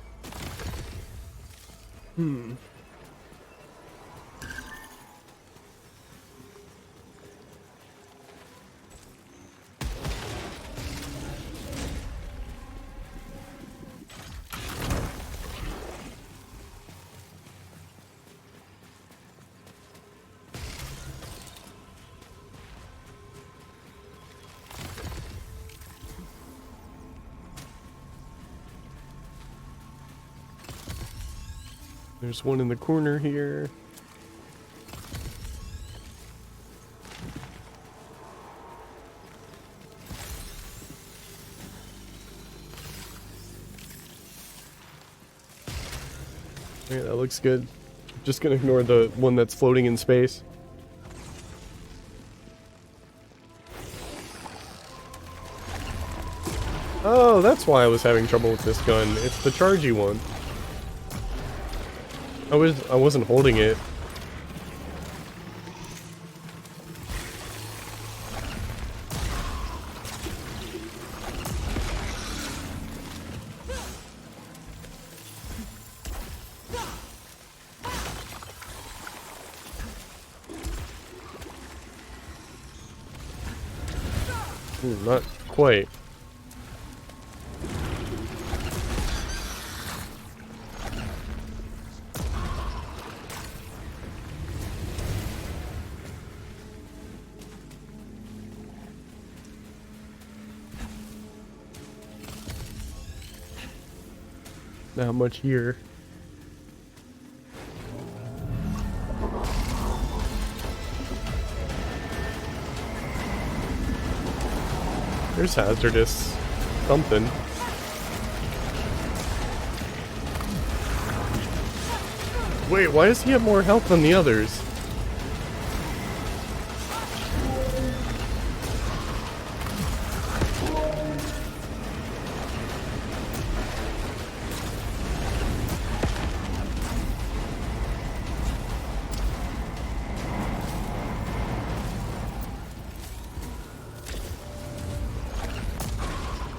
There's one in the corner here. Okay, that looks good. Just gonna ignore the one that's floating in space. Oh, that's why I was having trouble with this gun. It's the chargy one. I wasn't holding it. Not quite. Not much here. There's hazardous something. Wait, why does he have more health than the others?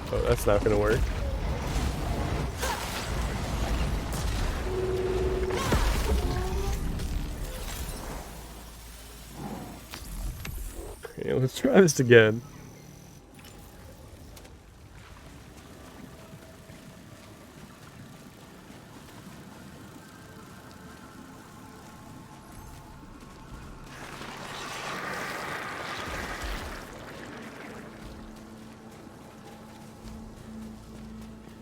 Oh, that's not gonna work. Okay, let's try this again.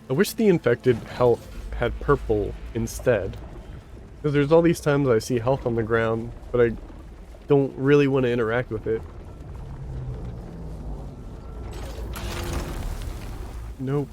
I wish the infected health had purple instead. Because there's all these times I see health on the ground, but I don't really want to interact with it. Nope.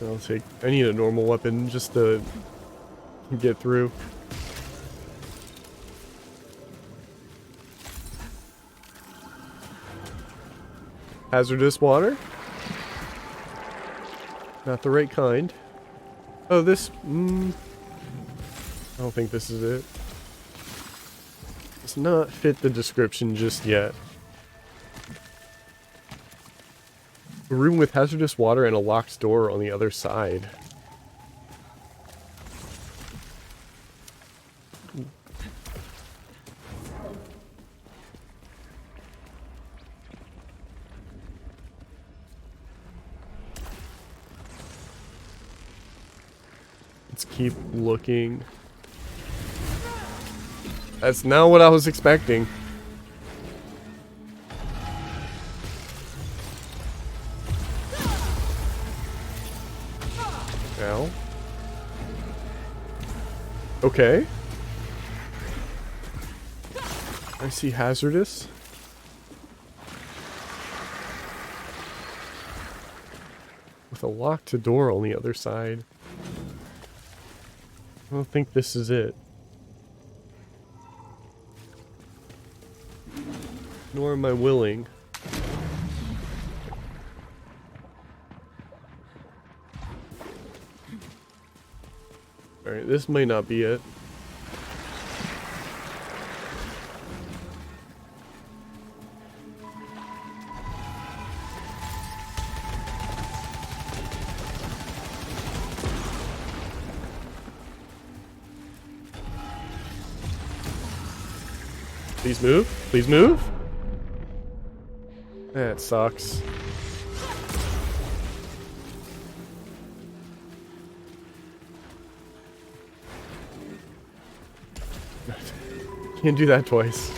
I'll take. I need a normal weapon just to get through. Hazardous water? Not the right kind. Oh, this. I don't think this is it. Does not fit the description just yet. A room with hazardous water and a locked door on the other side. Let's keep looking. That's not what I was expecting. Ow. Okay. I see hazardous. With a locked door on the other side. I don't think this is it. Nor am I willing. Alright, this might not be it. Please move. Please move. That sucks. Can't do that twice.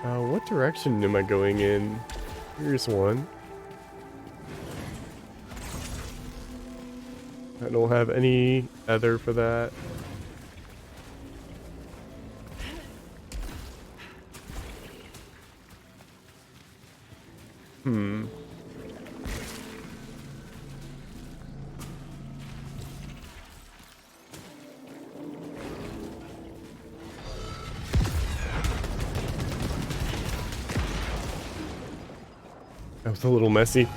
What direction am I going in? Here's one. I don't have any ether for that. That was a little messy.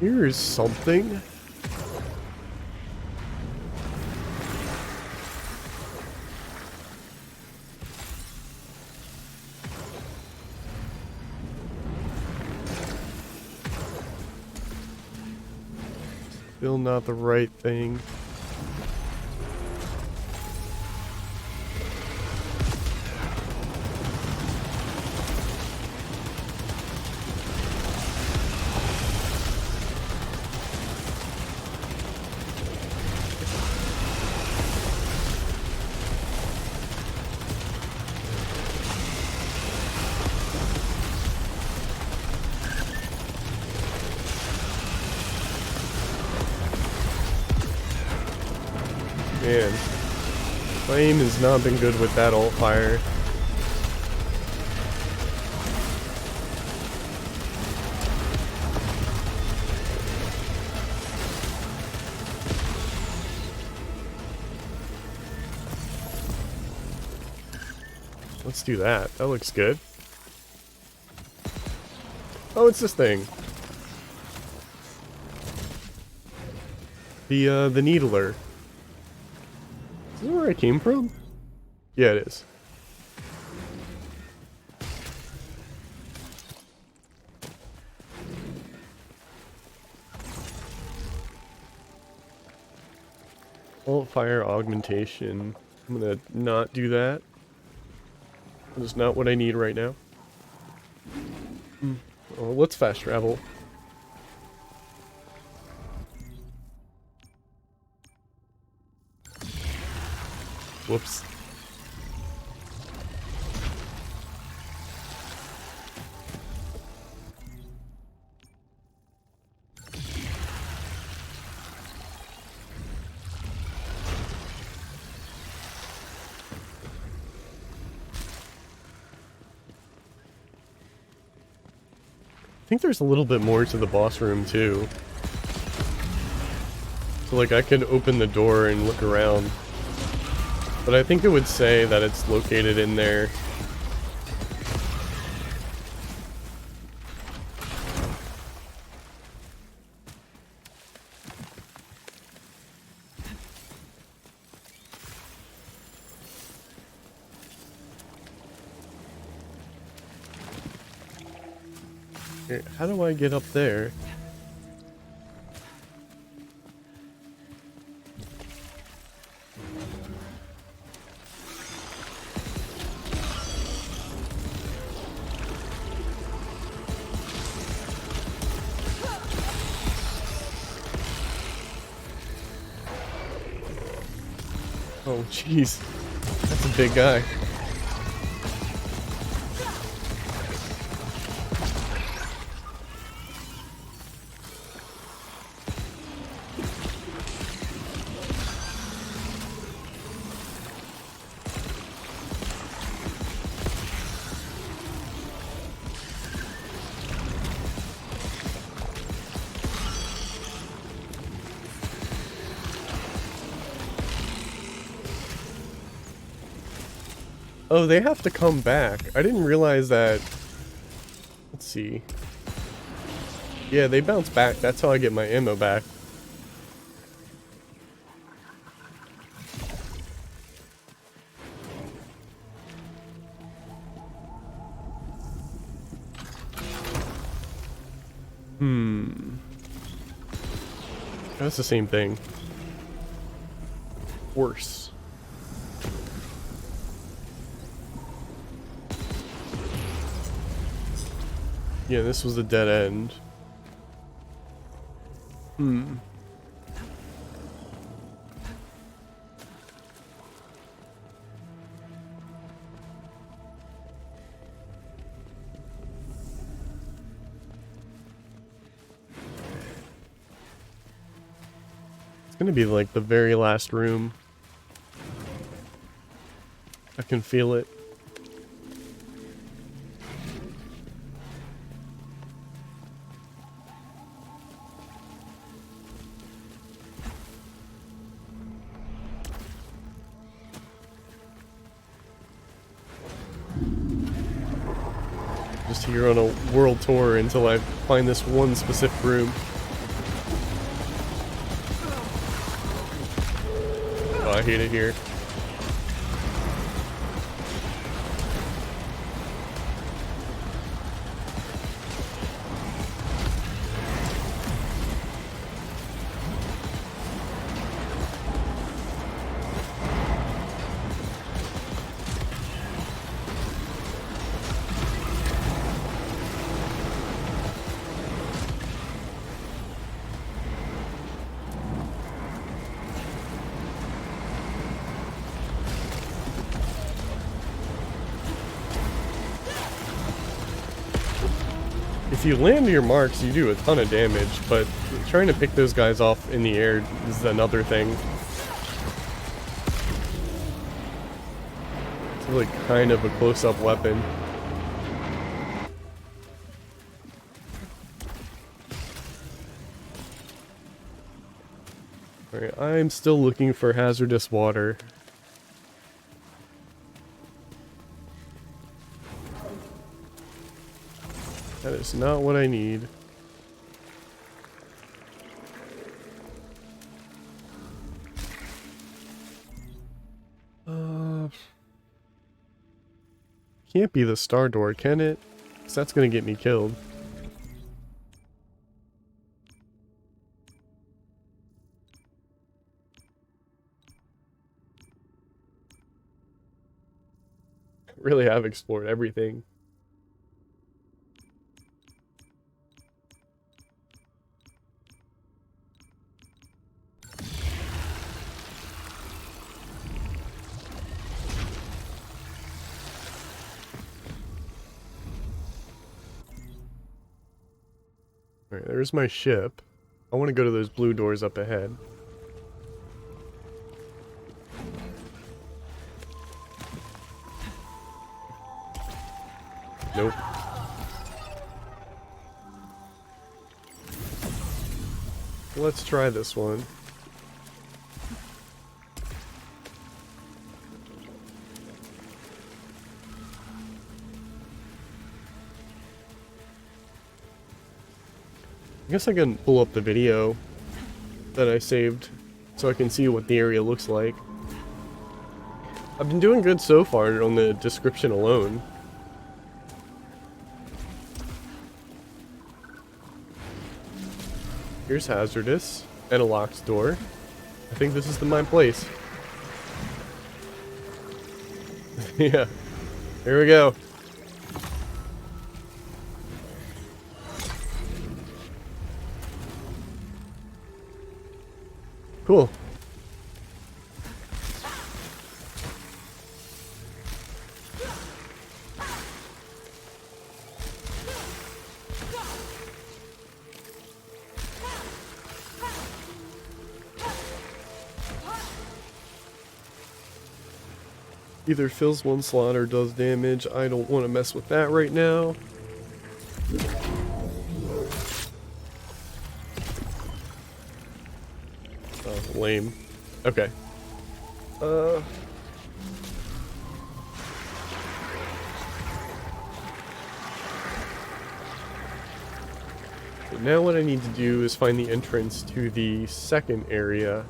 Here's something. Still not the right thing. Man, my aim has not been good with that alt fire. Let's do that. That looks good. Oh, it's this thing. The needler. Is this where I came from? Yeah, it is. Alt fire augmentation. I'm gonna not do that. That's not what I need right now. Oh, let's fast travel. Whoops. I think there's a little bit more to the boss room too. So like I could open the door and look around. But I think it would say that it's located in there. Here, how do I get up there? Oh, jeez. That's a big guy. Oh, they have to come back. I didn't realize that. Let's see. Yeah, they bounce back. That's how I get my ammo back. That's the same thing. Worse. Yeah, this was a dead end. Hmm. It's gonna be like the very last room. I can feel it. Just here on a world tour until I find this one specific room. Oh, I hate it here. If you land your marks, you do a ton of damage, but trying to pick those guys off in the air is another thing. It's really kind of a close-up weapon. Alright, I'm still looking for hazardous water. That is not what I need. Can't be the star door, can it? 'Cause that's gonna get me killed. Really have explored everything. Alright, there's my ship. I want to go to those blue doors up ahead. Nope. Let's try this one. I guess I can pull up the video that I saved so I can see what the area looks like. I've been doing good so far on the description alone. Here's hazardous and a locked door. I think this is my place. Yeah, here we go. Cool. Either fills one slot or does damage. I don't want to mess with that right now. Oh, lame. Okay. Now what I need to do is find the entrance to the second area,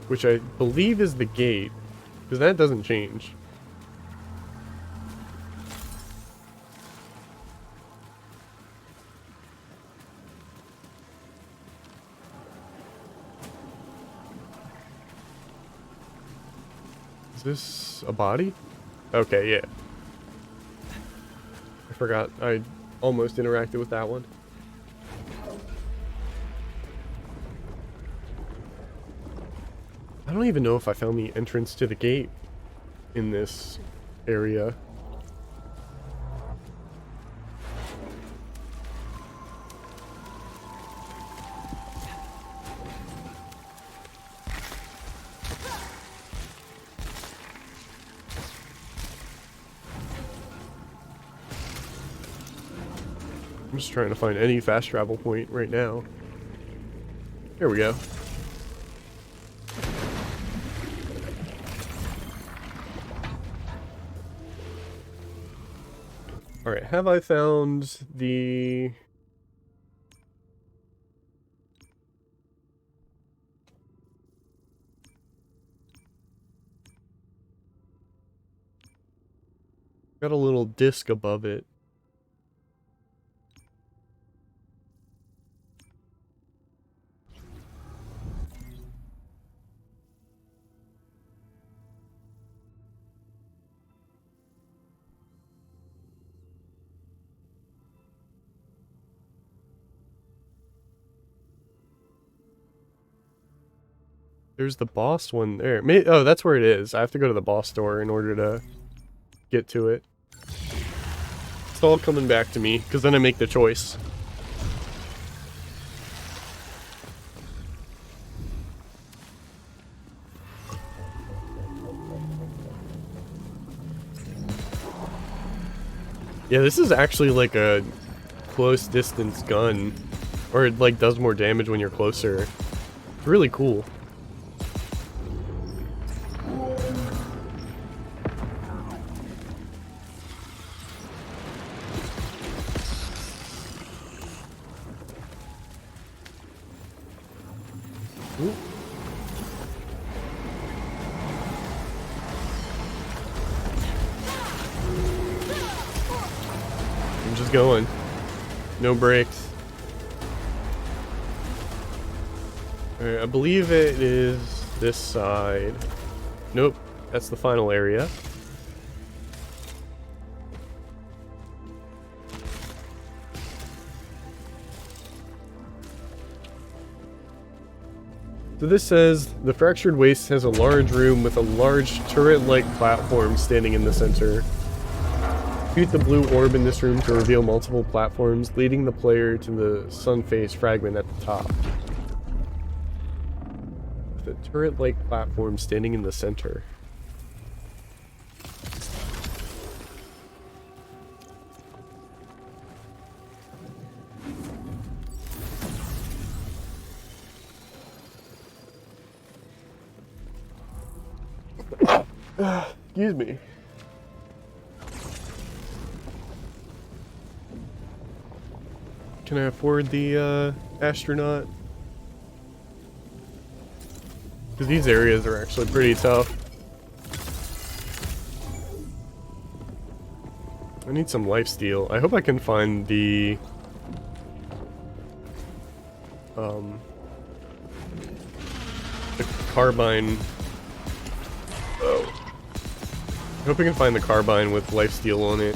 which I believe is the gate, because that doesn't change. Is this a body? Okay, yeah. I forgot I almost interacted with that one. I don't even know if I found the entrance to the gate in this area. I'm just trying to find any fast travel point right now. Here we go. Alright, have I found the... Got a little disc above it. There's the boss one there. Oh, that's where it is. I have to go to the boss door in order to get to it. It's all coming back to me, because then I make the choice. Yeah, this is actually like a close distance gun. Or it like does more damage when you're closer. It's really cool. Ooh. I'm just going. No brakes. Alright, I believe it is this side. Nope, that's the final area. So this says, the fractured waste has a large room with a large turret-like platform standing in the center. Shoot the blue orb in this room to reveal multiple platforms, leading the player to the Sunface fragment at the top. With a turret-like platform standing in the center. Excuse me. Can I afford the astronaut? Because these areas are actually pretty tough. I need some lifesteal. I hope I can find the carbine. Oh. I hope I can find the carbine with lifesteal on it.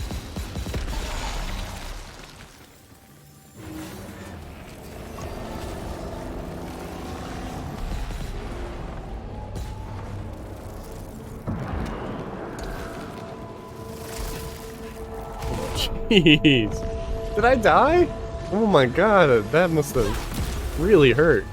Jeez. Did I die? Oh my god, that must have really hurt.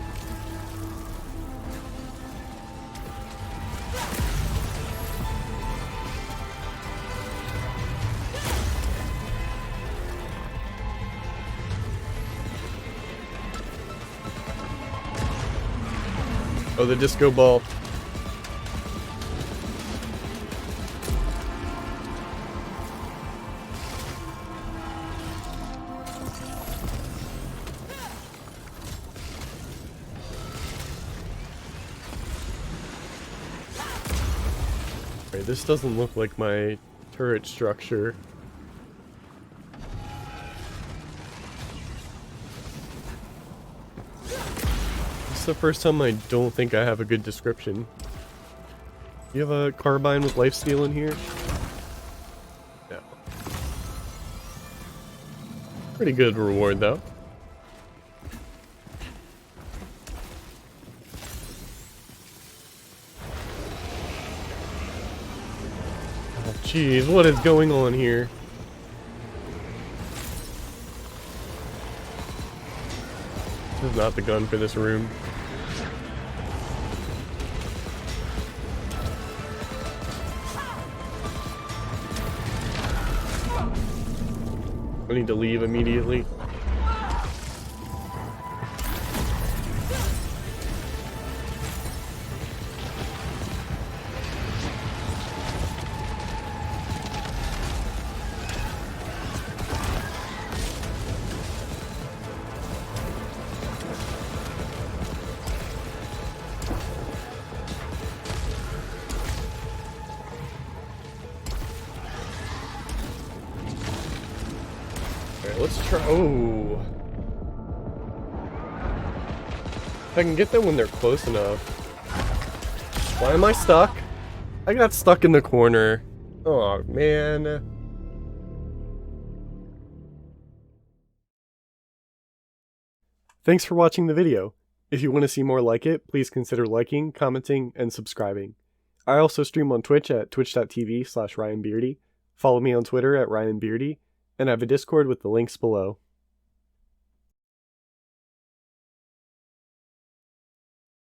Oh, the disco ball. Right, this doesn't look like my turret structure. This is the first time I don't think I have a good description. You have a carbine with lifesteal in here? No. Pretty good reward, though. Oh, jeez, what is going on here? This is not the gun for this room. I need to leave immediately. Let's try. Oh. If I can get them when they're close enough. Why am I stuck? I got stuck in the corner. Oh, man. Thanks for watching the video. If you want to see more like it, please consider liking, commenting, and subscribing. I also stream on Twitch at twitch.tv/RyanBeardy. Follow me on Twitter at RyanBeardy. And I have a Discord with the links below.